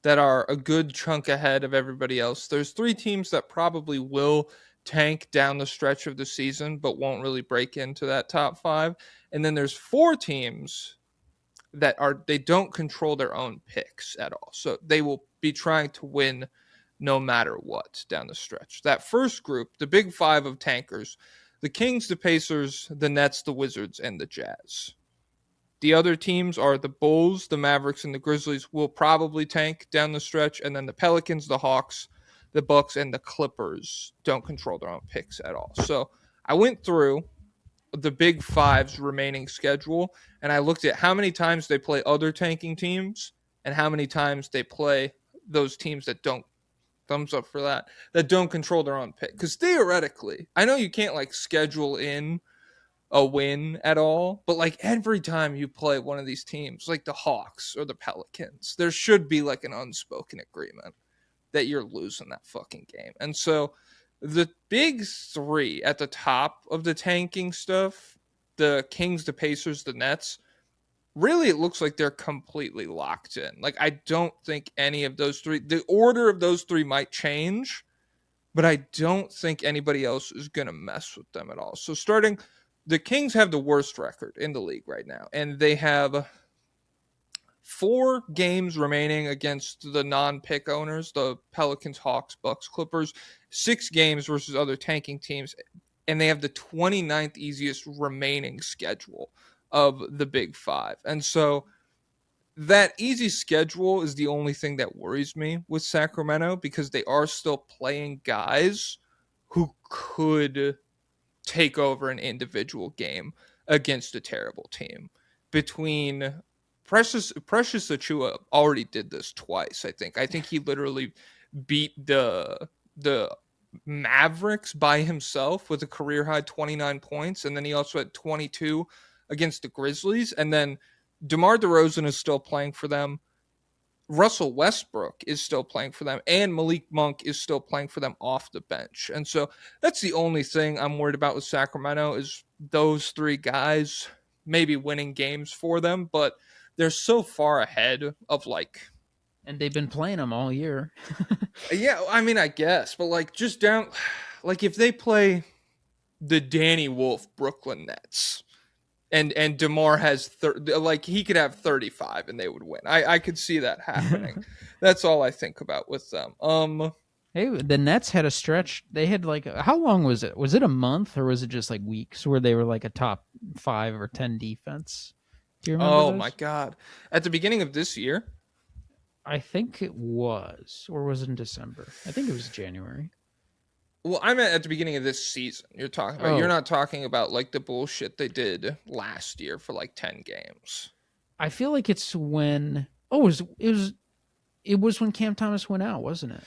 that are a good chunk ahead of everybody else. There's 3 teams that probably will tank down the stretch of the season, but won't really break into that top 5. And then there's 4 teams they don't control their own picks at all. So they will be trying to win no matter what down the stretch. That first group, the big five of tankers, the Kings, the Pacers, the Nets, the Wizards, and the Jazz. The other teams are the Bulls, the Mavericks, and the Grizzlies will probably tank down the stretch. And then the Pelicans, the Hawks, the Bucks, and the Clippers don't control their own picks at all. So I went through the big five's remaining schedule and I looked at how many times they play other tanking teams and how many times they play those teams that don't, thumbs up for that don't control their own pick. Because theoretically, I know you can't like schedule in a win at all, but like every time you play one of these teams, like the Hawks or the Pelicans, there should be like an unspoken agreement that you're losing that fucking game. And so the big three at the top of the tanking stuff, the Kings, the Pacers, the Nets, really it looks like they're completely locked in. Like I don't think any of those three, the order of those three might change, but I don't think anybody else is going to mess with them at all. So starting, the Kings have the worst record in the league right now, and they have 4 games remaining against the non-pick owners, the Pelicans, Hawks, Bucks, Clippers, 6 games versus other tanking teams, and they have the 29th easiest remaining schedule of the big five. And so that easy schedule is the only thing that worries me with Sacramento because they are still playing guys who could take over an individual game against a terrible team. Between Precious Achua already did this twice, I think. I think he literally beat the Mavericks by himself with a career high 29 points, and then he also had 22 against the Grizzlies. And then DeMar DeRozan is still playing for them. Russell Westbrook is still playing for them, and Malik Monk is still playing for them off the bench. And so that's the only thing I'm worried about with Sacramento is those 3 guys maybe winning games for them, but they're so far ahead of like. And they've been playing them all year. Yeah, I mean, I guess, but like just down, like if they play the Danny Wolf Brooklyn Nets, and DeMar has like he could have 35 and they would win. I could see that happening. That's all I think about with them. Hey, the Nets had a stretch. They had like, how long was it? Was it a month or was it just like weeks where they were like a top 5 or 10 defense? Do you remember? Oh those? my God! At the beginning of this year, I think it was, or was it in December? I think it was January. well, I meant at the beginning of this season. You're talking about. Oh. You're not talking about like the bullshit they did last year for like 10 games. I feel like it's when. Oh, it was when Cam Thomas went out, wasn't it?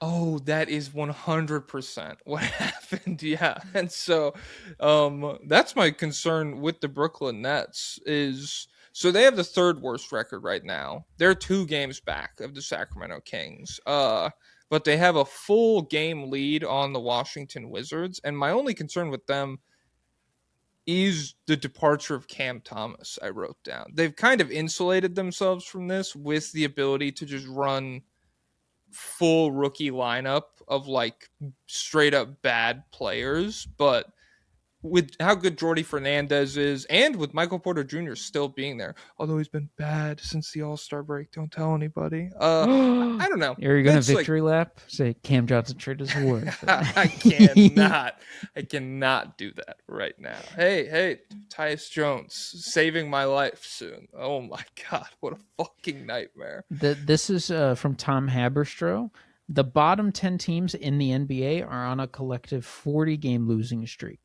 Oh, that is 100% what happened. Yeah. And so that's my concern with the Brooklyn Nets is so they have the 3rd worst record right now. They're 2 games back of the Sacramento Kings. But they have a full game lead on the Washington Wizards. And my only concern with them is the departure of Cam Thomas, I wrote down. They've kind of insulated themselves from this with the ability to just run full rookie lineup of like straight up bad players, but with how good Jordy Fernandez is and with Michael Porter Jr. still being there, although he's been bad since the All-Star break, don't tell anybody. I don't know. Are you going to That's like- victory lap? Say Cam Johnson traded his award. I cannot do that right now. Hey, Tyus Jones saving my life soon. Oh my God, what a fucking nightmare. This is from Tom Haberstroh. The bottom 10 teams in the NBA are on a collective 40-game losing streak.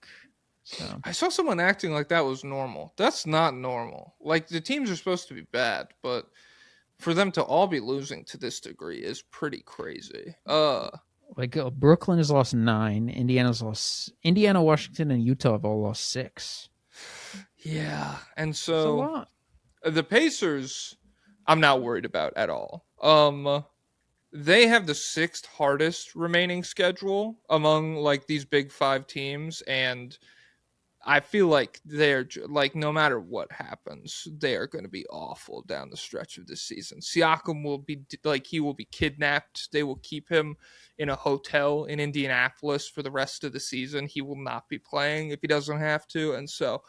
So I saw someone acting like that was normal. That's not normal. Like the teams are supposed to be bad, but for them to all be losing to this degree is pretty crazy. Brooklyn has lost 9. Indiana, Washington, and Utah have all lost 6. Yeah, and That's a so lot. the Pacers, I'm not worried about at all. They have the 6th hardest remaining schedule among like these big 5 teams, and I feel like they're like no matter what happens, they are going to be awful down the stretch of this season. Siakam will be like he will be kidnapped. They will keep him in a hotel in Indianapolis for the rest of the season. He will not be playing if he doesn't have to. And so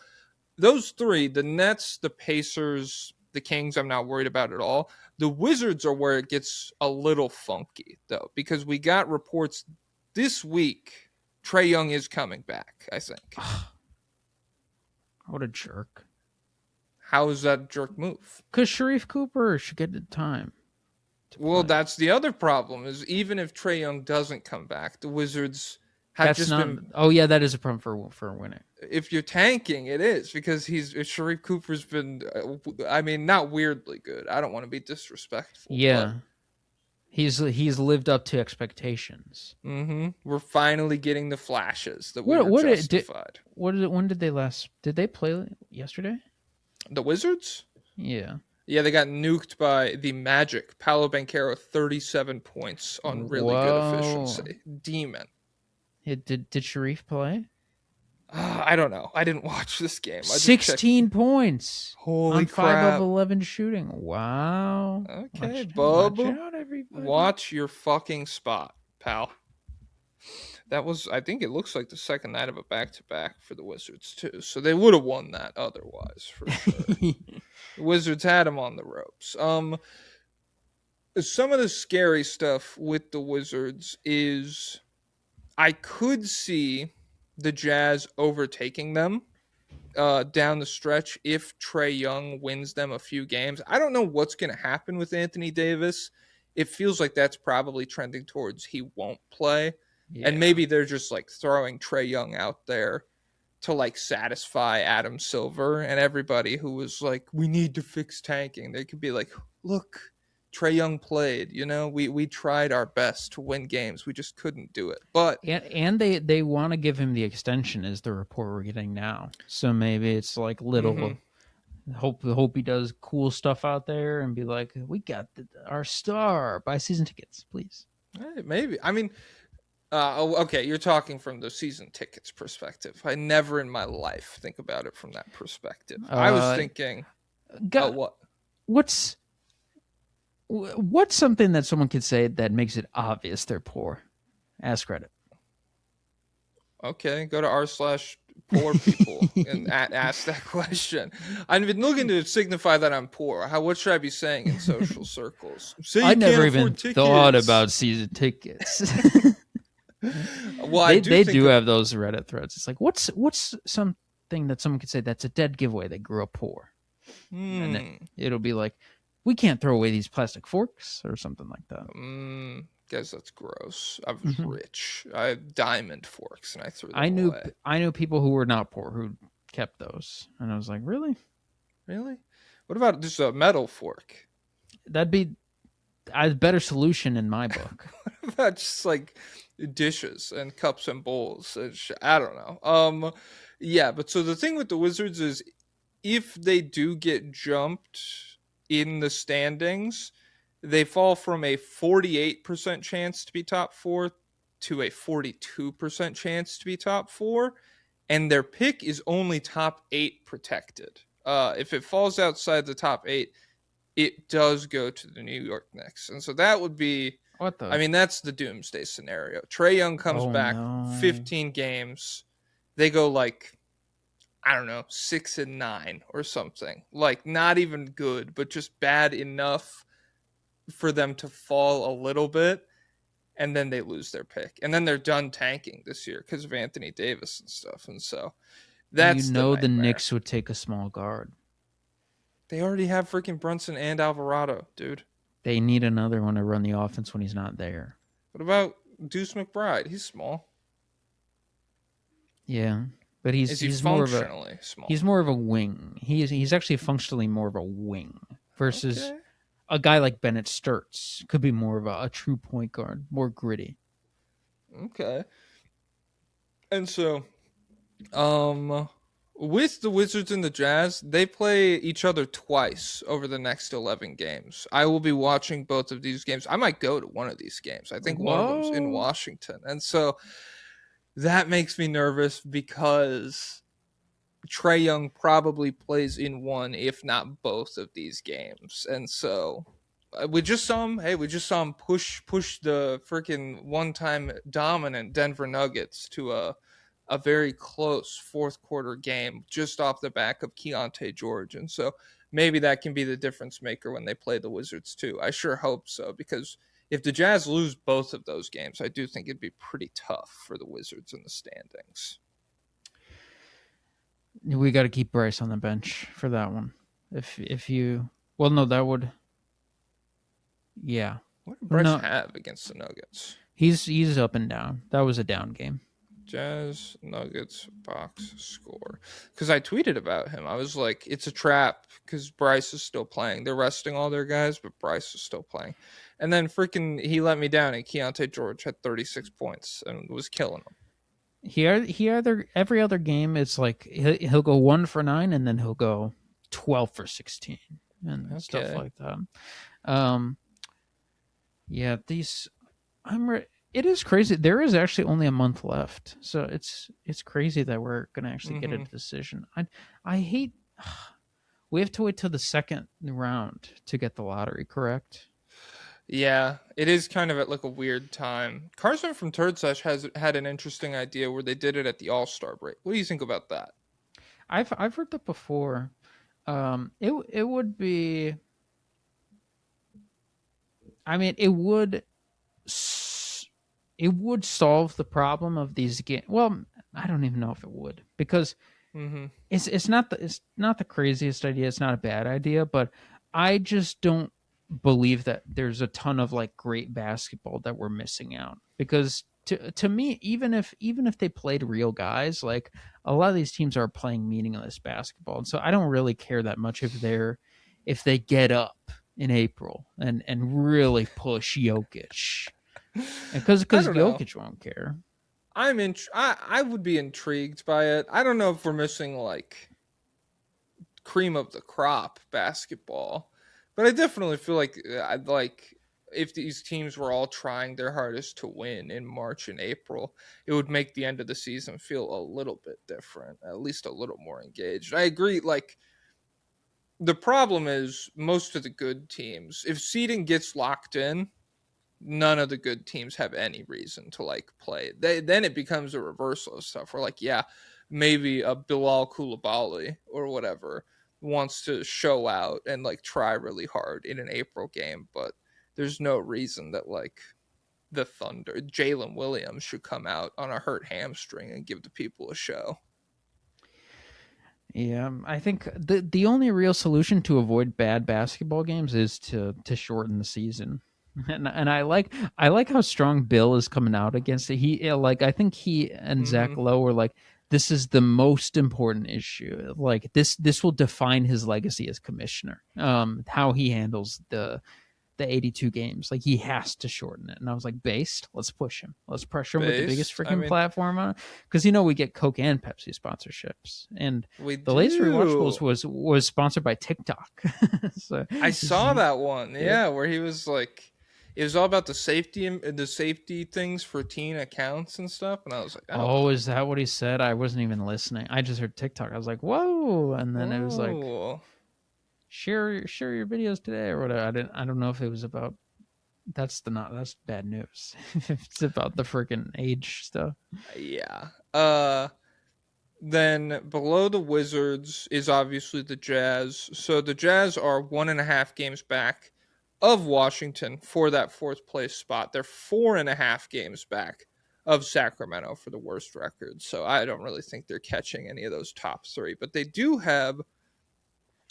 those 3, the Nets, the Pacers, The Kings, I'm not worried about at all. The Wizards are where it gets a little funky, though, because we got reports this week Trae Young is coming back, I think. What a jerk. How is that a jerk move? Because Sharif Cooper should get the time. Well, play. that's the other problem, is even if Trae Young doesn't come back, the Wizards have been... Oh, yeah, that is a problem for winning. If you're tanking, it is, because Sharif Cooper's been, I mean, not weirdly good. I don't want to be disrespectful. Yeah. He's lived up to expectations. We're finally getting the flashes that we were justified. When did they play yesterday? The Wizards? Yeah. Yeah, they got nuked by the Magic. Paolo Banchero, 37 points on really good efficiency. Demon. Did Sharif play? I don't know. I didn't watch this game. 16 points. Holy on crap. 5 of 11 shooting. Wow. Okay, bub. Watch out, everybody. Watch your fucking spot, pal. That was, I think it looks like the second night of a back-to-back for the Wizards, too. So they would have won that otherwise, for sure. The Wizards had him on the ropes. Some of the scary stuff with the Wizards is I could see the Jazz overtaking them down the stretch if Trae Young wins them a few games. I don't know what's going to happen with Anthony Davis. It feels like that's probably trending towards he won't play. Yeah. And maybe they're just like throwing Trae Young out there to like satisfy Adam Silver and everybody who was like, we need to fix tanking. They could be like, look, Trae Young played, you know, we tried our best to win games. We just couldn't do it. But and they want to give him the extension is the report we're getting now. So maybe it's like little hope he does cool stuff out there and be like, we got our star. Buy season tickets, please. Hey, maybe. I mean, okay, you're talking from the season tickets perspective. I never in my life think about it from that perspective. I was thinking, what's something that someone could say that makes it obvious they're poor? Ask Reddit. Okay, go to r/poor people and ask that question. I've been looking to signify that I'm poor. What should I be saying in social circles? I never even thought about season tickets. Well, they do have those Reddit threads. It's like, what's something that someone could say that's a dead giveaway? They grew up poor, and then it'll be like, we can't throw away these plastic forks or something like that. Guess that's gross. I was rich. I had diamond forks, and I threw them away. I knew people who were not poor who kept those, and I was like, really? What about just a metal fork? That'd be a better solution in my book. What about just like dishes and cups and bowls? I don't know. Yeah, but so the thing with the Wizards is if they do get jumped in the standings, they fall from a 48% chance to be top 4 to a 42% chance to be top 4, and their pick is only top 8 protected. If it falls outside the top 8, it does go to the New York Knicks. And so that would be, that's the doomsday scenario. Trae Young comes back, 15 games. They go like, I don't know, 6-9 or something. Like not even good, but just bad enough for them to fall a little bit. And then they lose their pick. And then they're done tanking this year because of Anthony Davis and stuff. And so that's the Knicks would take a small guard. They already have freaking Brunson and Alvarado, dude. They need another one to run the offense when he's not there. What about Deuce McBride? He's small. Yeah, but he's more of a small. He's more of a wing. He's actually functionally more of a wing versus a guy like Bennett Sturtz could be more of a true point guard, more gritty. Okay. And so, with the Wizards and the Jazz, they play each other twice over the next 11 games. I will be watching both of these games. I might go to one of these games. I think one of them's in Washington. And so that makes me nervous because Trae Young probably plays in one, if not both of these games. And so we just saw him push the freaking one-time dominant Denver Nuggets to a very close fourth quarter game just off the back of Keontae George. And so maybe that can be the difference maker when they play the Wizards too. I sure hope so, because if the Jazz lose both of those games, I do think it'd be pretty tough for the Wizards in the standings. We got to keep Bryce on the bench for that one. If you, well, no, that would, yeah. What did Bryce No. have against the Nuggets? He's up and down. That was a down game. Jazz Nuggets box score. Because I tweeted about him. I was like, it's a trap because Bryce is still playing. They're resting all their guys, but Bryce is still playing. And then freaking he let me down, and Keontae George had 36 points and was killing him. He either every other game it's like he'll go 1 for 9 and then he'll go 12 for 16 and stuff like that. Yeah, these it is crazy. There is actually only a month left, so it's crazy that we're gonna actually get a decision. I hate we have to wait till the second round to get the lottery, correct? Yeah, it is kind of at like a weird time. Carson from Third Sesh has had an interesting idea where they did it at the All-Star break. What do you think about that? I've heard that before. It would be. I mean, it would solve the problem of these games. Well, I don't even know if it would, because it's not the craziest idea. It's not a bad idea, but I just don't believe that there's a ton of like great basketball that we're missing out, because to me, even if they played real guys, like a lot of these teams are playing meaningless basketball, and so I don't really care that much if they get up in April and really push Jokic, because Jokic won't care. I would be intrigued by it. I don't know if we're missing like cream of the crop basketball, but I definitely feel like I'd like if these teams were all trying their hardest to win in March and April, it would make the end of the season feel a little bit different, at least a little more engaged. I agree. Like, the problem is most of the good teams, if seeding gets locked in, none of the good teams have any reason to like play. Then it becomes a reversal of stuff. We're like, yeah, maybe a Bilal Koulibaly or whatever wants to show out and like try really hard in an April game, but there's no reason that like the Thunder, Jalen Williams should come out on a hurt hamstring and give the people a show. Yeah, I think the only real solution to avoid bad basketball games is to shorten the season. And I like how strong Bill is coming out against it. I think he and Zach Lowe were like, this is the most important issue. Like this will define his legacy as commissioner. How he handles the 82 games. Like he has to shorten it. And I was like, based, let's push him. Let's pressure him with the biggest freaking platform on it. Because we get Coke and Pepsi sponsorships. And the latest Rewatchables was sponsored by TikTok. So I saw that one. Yeah, where he was like, it was all about the safety things for teen accounts and stuff. And I was like, oh, is that what he said? I wasn't even listening. I just heard TikTok. I was like, whoa. And then it was like, share your videos today or whatever. I don't know if it was about that's bad news. It's about the freaking age stuff. Yeah. Then below the Wizards is obviously the Jazz. So the Jazz are 1.5 games back of Washington for that 4th place spot. They're 4.5 games back of Sacramento for the worst record. So I don't really think they're catching any of those top 3, but they do have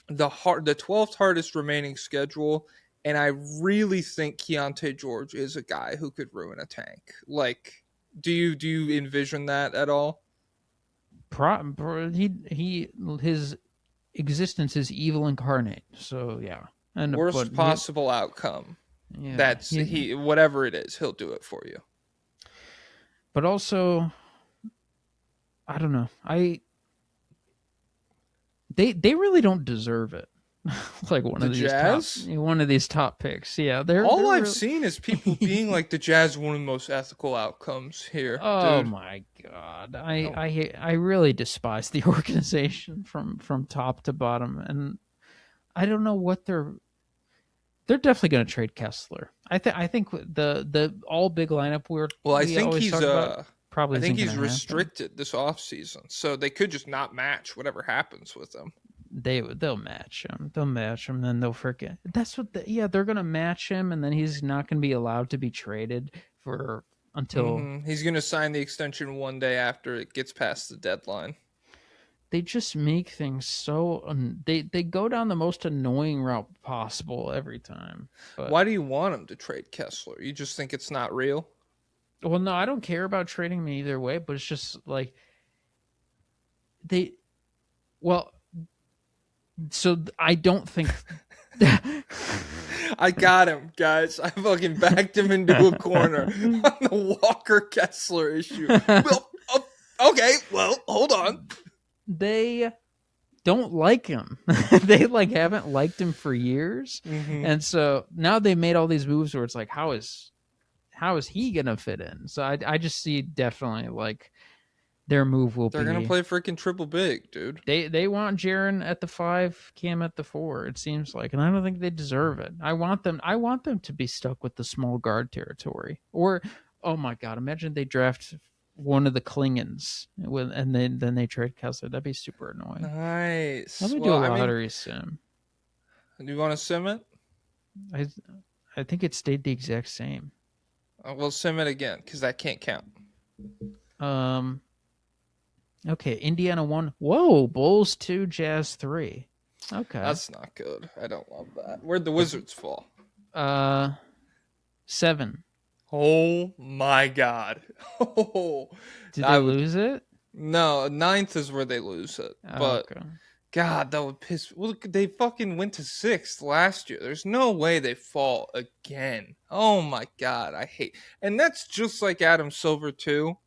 the 12th hardest remaining schedule, and I really think Keontae George is a guy who could ruin a tank. Like, do you envision that at all? His existence is evil incarnate. So yeah, and worst possible outcome. Yeah, that's he whatever it is, he'll do it for you. But also, I don't know. They really don't deserve it. Like one of these top picks. Yeah, I've seen is people being like the Jazz one of the most ethical outcomes here. Oh dude. My god, I really despise the organization from top to bottom, and I don't know what they're definitely going to trade Kessler. I think the all big lineup I think he's probably. I think he's restricted this offseason, so they could just not match whatever happens with him. they'll match him. They'll match him, then they'll forget. That's what. They're gonna match him, and then he's not gonna be allowed to be traded for until He's gonna sign the extension one day after it gets past the deadline. they just make things so. They go down the most annoying route possible every time. But, Why do you want him to trade Kessler? You just think it's not real? well, no, I don't care about trading me either way. But it's just like they. Well, so I don't think. I got him, guys. I fucking backed him into a corner on the Walker Kessler issue. Well, okay, well, hold on. They don't like him. They like haven't liked him for years, and so now they made all these moves where it's like, how is he gonna fit in? So I just see definitely like their move will They're be gonna play freaking triple big, dude. they want Jaren at the 5, Cam at the 4. It seems like, and I don't think they deserve it. I want them to be stuck with the small guard territory. Or, oh my god, imagine they draft one of the Klingons and then they trade Kessler. That'd be super annoying. Nice. Let me do a lottery sim. Do you want to sim it? I think it stayed the exact same. We'll sim it again because that can't count. Okay, Indiana 1. Whoa, Bulls 2, Jazz 3. Okay. That's not good. I don't love that. Where'd the Wizards fall? 7. Oh my god. Oh, Did they lose it? No, 9th is where they lose it. But okay. God, that would piss. Look, they fucking went to 6th last year. There's no way they fall again. Oh my god, I hate. And that's just like Adam Silver too.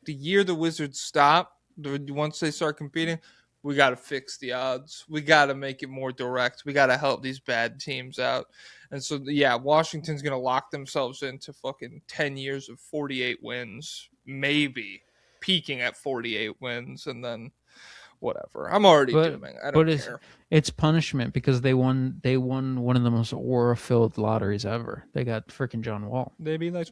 The year the Wizards stop, once they start competing, we got to fix the odds. We got to make it more direct. We got to help these bad teams out. And so, yeah, Washington's going to lock themselves into fucking 10 years of 48 wins, maybe peaking at 48 wins, and then whatever. I'm already dooming. I don't care. It's punishment because they won one of the most aura-filled lotteries ever. They got freaking John Wall. They be like,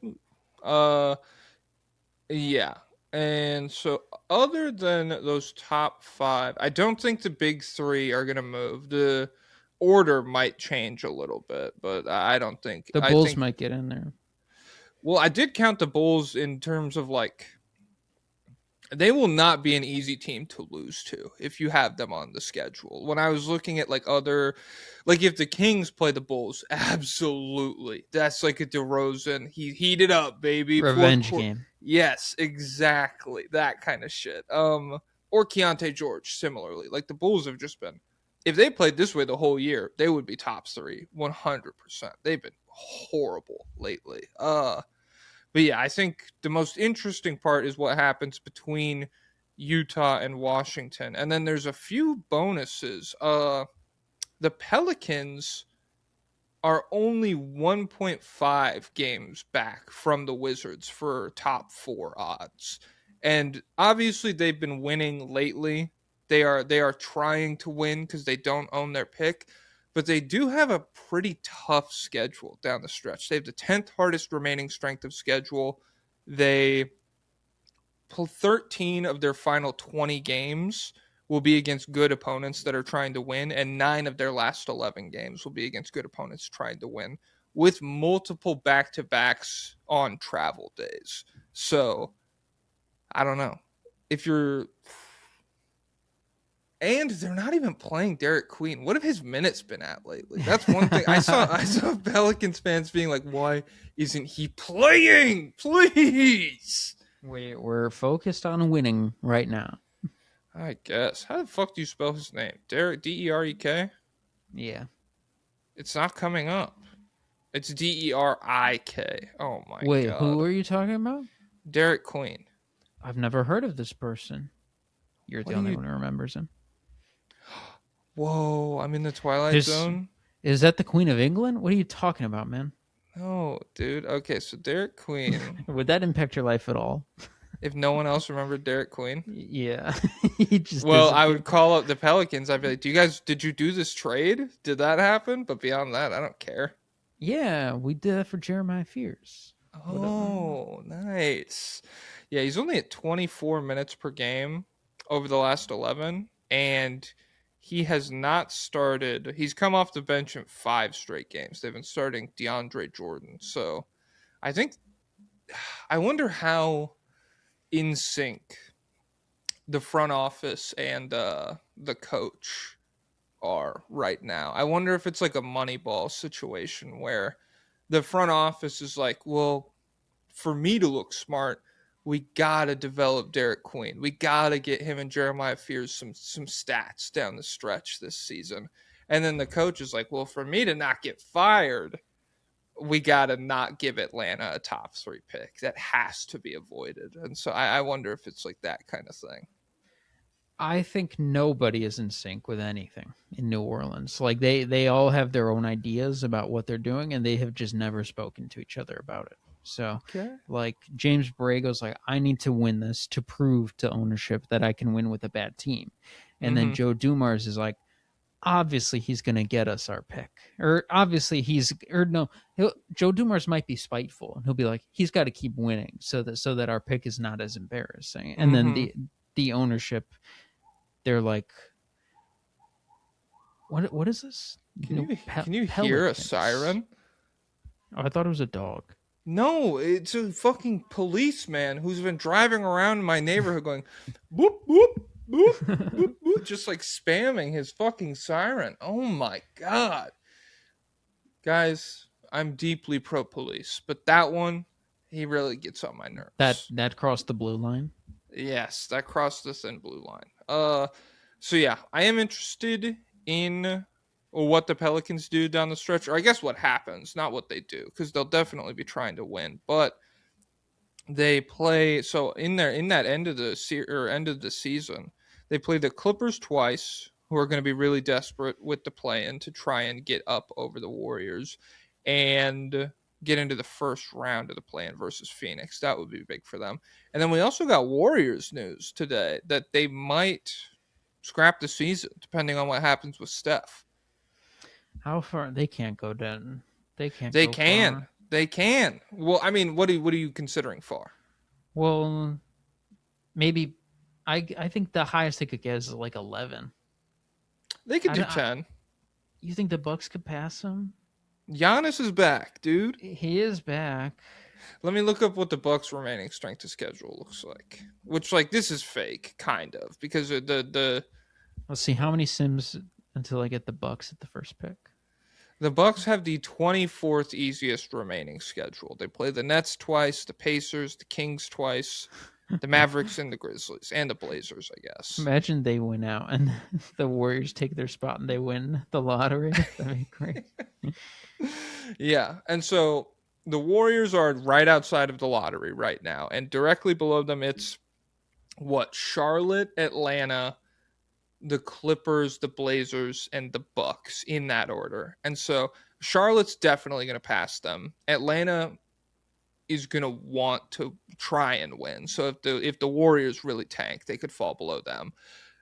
yeah. And so, other than those top 5, I don't think the big 3 are going to move. The order might change a little bit, but I don't think the Bulls might get in there. Well, I did count the Bulls in terms of like they will not be an easy team to lose to if you have them on the schedule. When I was looking at like if the Kings play the Bulls, absolutely. That's like a DeRozan. He heated up, baby. Revenge game. Yes, exactly. That kind of shit. Or Keontae George, similarly. Like the Bulls have just been, if they played this way the whole year, they would be top 3, 100%. They've been horrible lately. But yeah, I think the most interesting part is what happens between Utah and Washington. And then there's a few bonuses. The Pelicans are only 1.5 games back from the Wizards for top 4 odds. And obviously they've been winning lately. They are trying to win because they don't own their pick. But they do have a pretty tough schedule down the stretch. They have the 10th hardest remaining strength of schedule. They 13 of their final 20 games will be against good opponents that are trying to win, and 9 of their last 11 games will be against good opponents trying to win, with multiple back-to-backs on travel days. So, I don't know. And they're not even playing Derek Queen. What have his minutes been at lately? That's one thing. I saw Pelicans fans being like, why isn't he playing? Please. We're focused on winning right now. I guess. How the fuck do you spell his name? Derek, D-E-R-E-K? Yeah. It's not coming up. It's D-E-R-I-K. Oh my god. Wait, who are you talking about? Derek Queen. I've never heard of this person. You're the only one who remembers him. Whoa, I'm in the Twilight Zone. Is that the Queen of England? What are you talking about, man? No, dude. Okay, so Derek Queen. Would that impact your life at all? If no one else remembered Derek Queen? Yeah. I would call up the Pelicans. I'd be like, did you do this trade? Did that happen? But beyond that, I don't care. Yeah, we did that for Jeremiah Fears. Oh, nice. Yeah, he's only at 24 minutes per game over the last 11. And he has not started. He's come off the bench in 5 straight games. They've been starting DeAndre Jordan. So I think, I wonder how in sync the front office and the coach are right now. I wonder if it's like a Moneyball situation where the front office is like, well, for me to look smart, we gotta develop Derek Queen. We gotta get him and Jeremiah Fears some stats down the stretch this season. And then the coach is like, well, for me to not get fired, we gotta not give Atlanta a top 3 pick. That has to be avoided. And so I wonder if it's like that kind of thing. I think nobody is in sync with anything in New Orleans. Like they all have their own ideas about what they're doing, and they have just never spoken to each other about it. So, Okay. like James Borrego's like, I need to win this to prove to ownership that I can win with a bad team, and then Joe Dumars is like, obviously he's going to get us our pick, or obviously Joe Dumars might be spiteful, and he'll be like, he's got to keep winning so that our pick is not as embarrassing, and then the ownership. They're like, what is this? Can you hear a siren? Oh, I thought it was a dog. No, it's a fucking policeman who's been driving around my neighborhood going, boop, boop, boop, boop, boop, just like spamming his fucking siren. Oh my God. Guys, I'm deeply pro police, but that one, he really gets on my nerves. That crossed the blue line. Yes, that crossed the thin blue line. So yeah, I am interested in what the Pelicans do down the stretch, or I guess what happens, not what they do, because they'll definitely be trying to win. But they play in that end of the season, they play the Clippers twice, who are going to be really desperate with the play-in to try and get up over the Warriors, and get into the first round of the play-in versus Phoenix. That would be big for them. And then we also got Warriors news today that they might scrap the season depending on what happens with Steph. How far? They can't go down. They can't. They go can. Far. They can. Well, I mean, what are you considering far? Well, maybe. I think the highest they could get is like 11. They could do 10. You think the Bucks could pass them? Giannis is back, dude. He is back. Let me look up what the Bucks' remaining strength of schedule looks like. Which, like, this is fake, kind of, because the Let's see how many Sims until I get the Bucks at the first pick. The Bucks have the 24th easiest remaining schedule. They play the Nets twice, the Pacers, the Kings twice, the Mavericks, and the Grizzlies, and the Blazers, I guess. Imagine they win out and the Warriors take their spot and they win the lottery. That'd be great. Yeah, and so the Warriors are right outside of the lottery right now, and directly below them it's Charlotte, Atlanta, the Clippers, the Blazers, and the Bucks in that order. And so Charlotte's definitely going to pass them. Atlanta is going to want to try and win. So if the Warriors really tank, they could fall below them.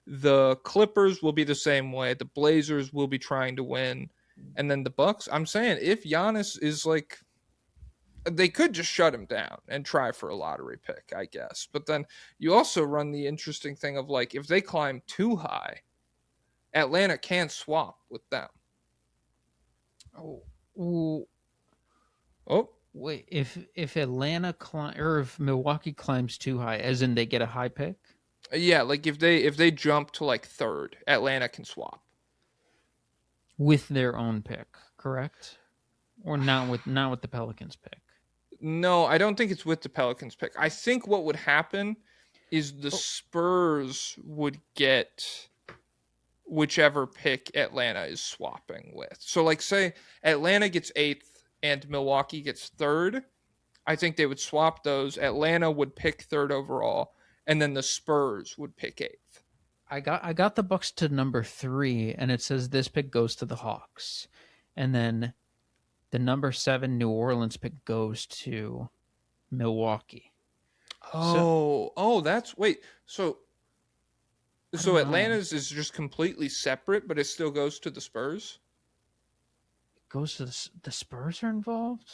The Clippers will be the same way. The Blazers will be trying to win. And then the Bucks, I'm saying if Giannis is like, they could just shut him down and try for a lottery pick, I guess. But then you also run the interesting thing of like, if they climb too high, Atlanta can swap with them. Oh. Wait, if Atlanta or if Milwaukee climbs too high, as in they get a high pick? Yeah, like if they jump to like third, Atlanta can swap with their own pick, correct? Or not with the Pelicans pick? No, I don't think it's with the Pelicans pick. I think what would happen is the Spurs would get whichever pick Atlanta is swapping with. So like say Atlanta gets 8th and Milwaukee gets 3rd. I think they would swap those. Atlanta would pick 3rd overall, and then the Spurs would pick 8th. I got the Bucks to number 3, and it says this pick goes to the Hawks. And then the number 7 New Orleans pick goes to Milwaukee. So Atlanta's is just completely separate, but it still goes to the Spurs? It goes to the Spurs are involved?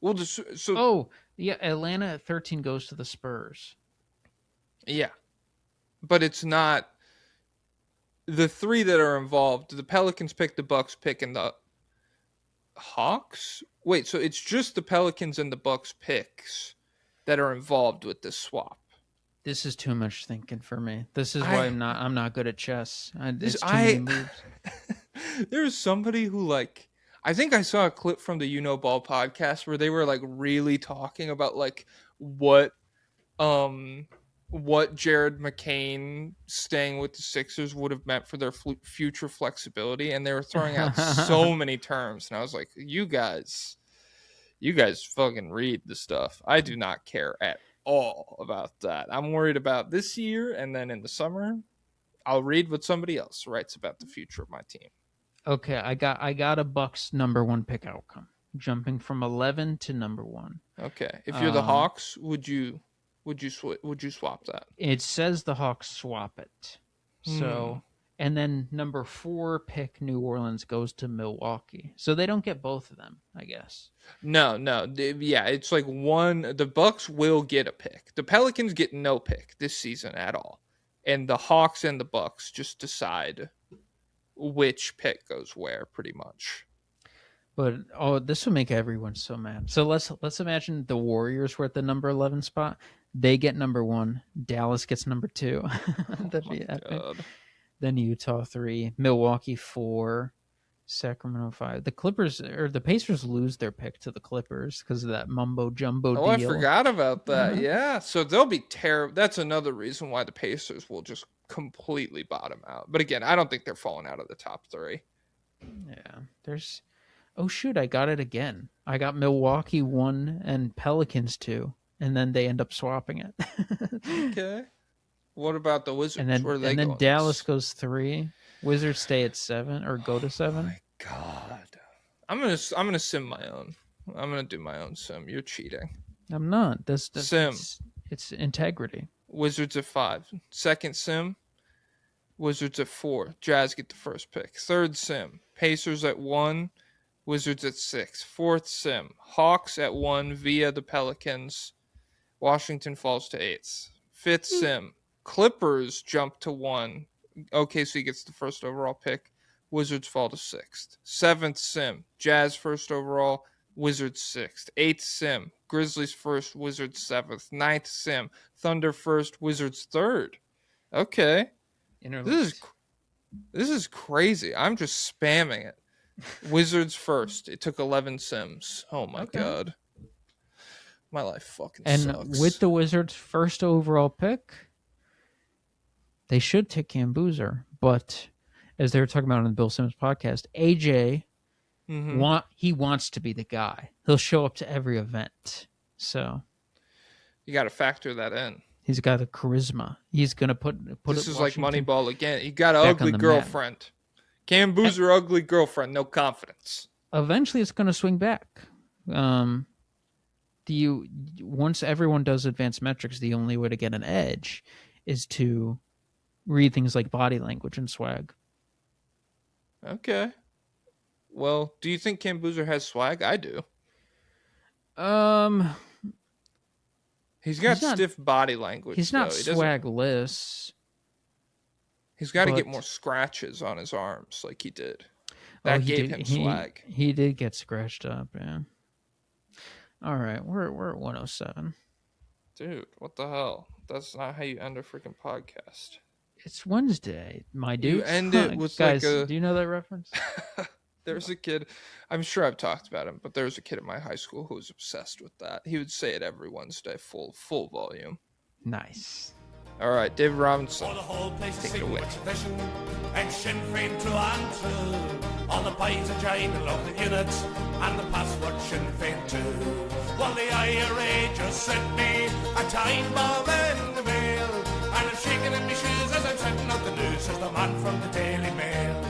Well, Atlanta at 13 goes to the Spurs. Yeah. But it's not... the three that are involved, the Pelicans pick, the Bucks pick, and the Hawks? Wait, so it's just the Pelicans and the Bucks picks that are involved with this swap. This is too much thinking for me. This is why I'm not good at chess. It's too I many moves. There's somebody who, like, I think I saw a clip from the You Know Ball podcast where they were like really talking about like what Jared McCain staying with the Sixers would have meant for their future flexibility, and they were throwing out so many terms, and I was like, you guys fucking read the stuff. I do not care at all about that. I'm worried about this year, and then in the summer I'll read what somebody else writes about the future of my team. Okay, I got a Bucks number 1 pick outcome, jumping from 11 to number 1. Okay, if you're the Hawks, would you swap that? It says the Hawks swap it. So, and then number 4 pick New Orleans goes to Milwaukee. So they don't get both of them, I guess. No. Yeah, it's like one. The Bucks will get a pick. The Pelicans get no pick this season at all, and the Hawks and the Bucks just decide which pick goes where, pretty much. But this would make everyone so mad. So let's imagine the Warriors were at the number 11 spot. They get number 1. Dallas gets number 2. That'd be epic. God. Then Utah 3, Milwaukee 4, Sacramento 5. The Clippers or the Pacers lose their pick to the Clippers because of that mumbo jumbo deal. I forgot about that. Yeah, so they'll be terrible. That's another reason why the Pacers will just completely bottom out. But again, I don't think they're falling out of the top 3. Yeah, there's. Oh shoot, I got it again. I got Milwaukee 1 and Pelicans 2, and then they end up swapping it. Okay. What about the Wizards? Where are they then going? Dallas goes 3. Wizards stay at 7 or go to 7. Oh my God. I'm gonna sim my own. I'm gonna do my own sim. You're cheating. I'm not. That's sim. It's integrity. Wizards at 5. Second sim. Wizards at 4. Jazz get the first pick. Third sim. Pacers at 1. Wizards at 6. Fourth sim. Hawks at 1 via the Pelicans. Washington falls to 8th. Fifth sim. Clippers jump to 1. OKC gets the first overall pick. Wizards fall to 6th. 7th sim. Jazz first overall. Wizards 6th. 8th sim. Grizzlies first. Wizards 7th. 9th sim. Thunder first. Wizards 3rd. Okay. This is crazy. I'm just spamming it. Wizards first. It took 11 sims. Oh my God. My life fucking sucks. And with the Wizards' first overall pick, they should take Cam Boozer. But as they were talking about on the Bill Simmons podcast, AJ, he wants to be the guy. He'll show up to every event. So you got to factor that in. He's got the charisma. He's going to put this is like Moneyball again. He got an ugly girlfriend. Map. Cam Boozer, ugly girlfriend, no confidence. Eventually, it's going to swing back. Once everyone does advanced metrics, the only way to get an edge is to read things like body language and swag. Okay. Well, do you think Cam Boozer has swag? I do. He's got stiff body language. He's not swagless. He's got to get more scratches on his arms like he did. That gave him swag. He did get scratched up, yeah. All right, we're at 107. Dude, what the hell? That's not how you end a freaking podcast. It's Wednesday, my dude. You end it with guys, do you know that reference? There's a kid, I'm sure I've talked about him, but there was a kid at my high school who was obsessed with that. He would say it every Wednesday, full volume. Nice. All right, David Robinson. Oh, the whole place take is it away. tradition and Sinn Féin through and through. All the boys are joining love the units and the password Sinn Féin too. Well, the IRA just sent me a time bomb in the mail, and I'm shaking in my shoes as I'm sending out the news, says the man from the Daily Mail.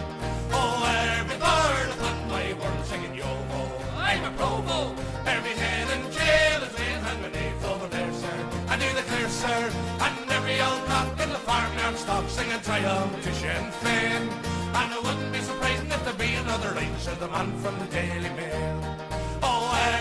Oh, every bird upon my world singing yo-ho, I'm a provo. Every head in jail is laying hand grenades over there, sir. I do declare, sir, and every old cock in the farmyard stops singing triumph to Sinn Féin. And it wouldn't be surprising if there be another line, says the man from the Daily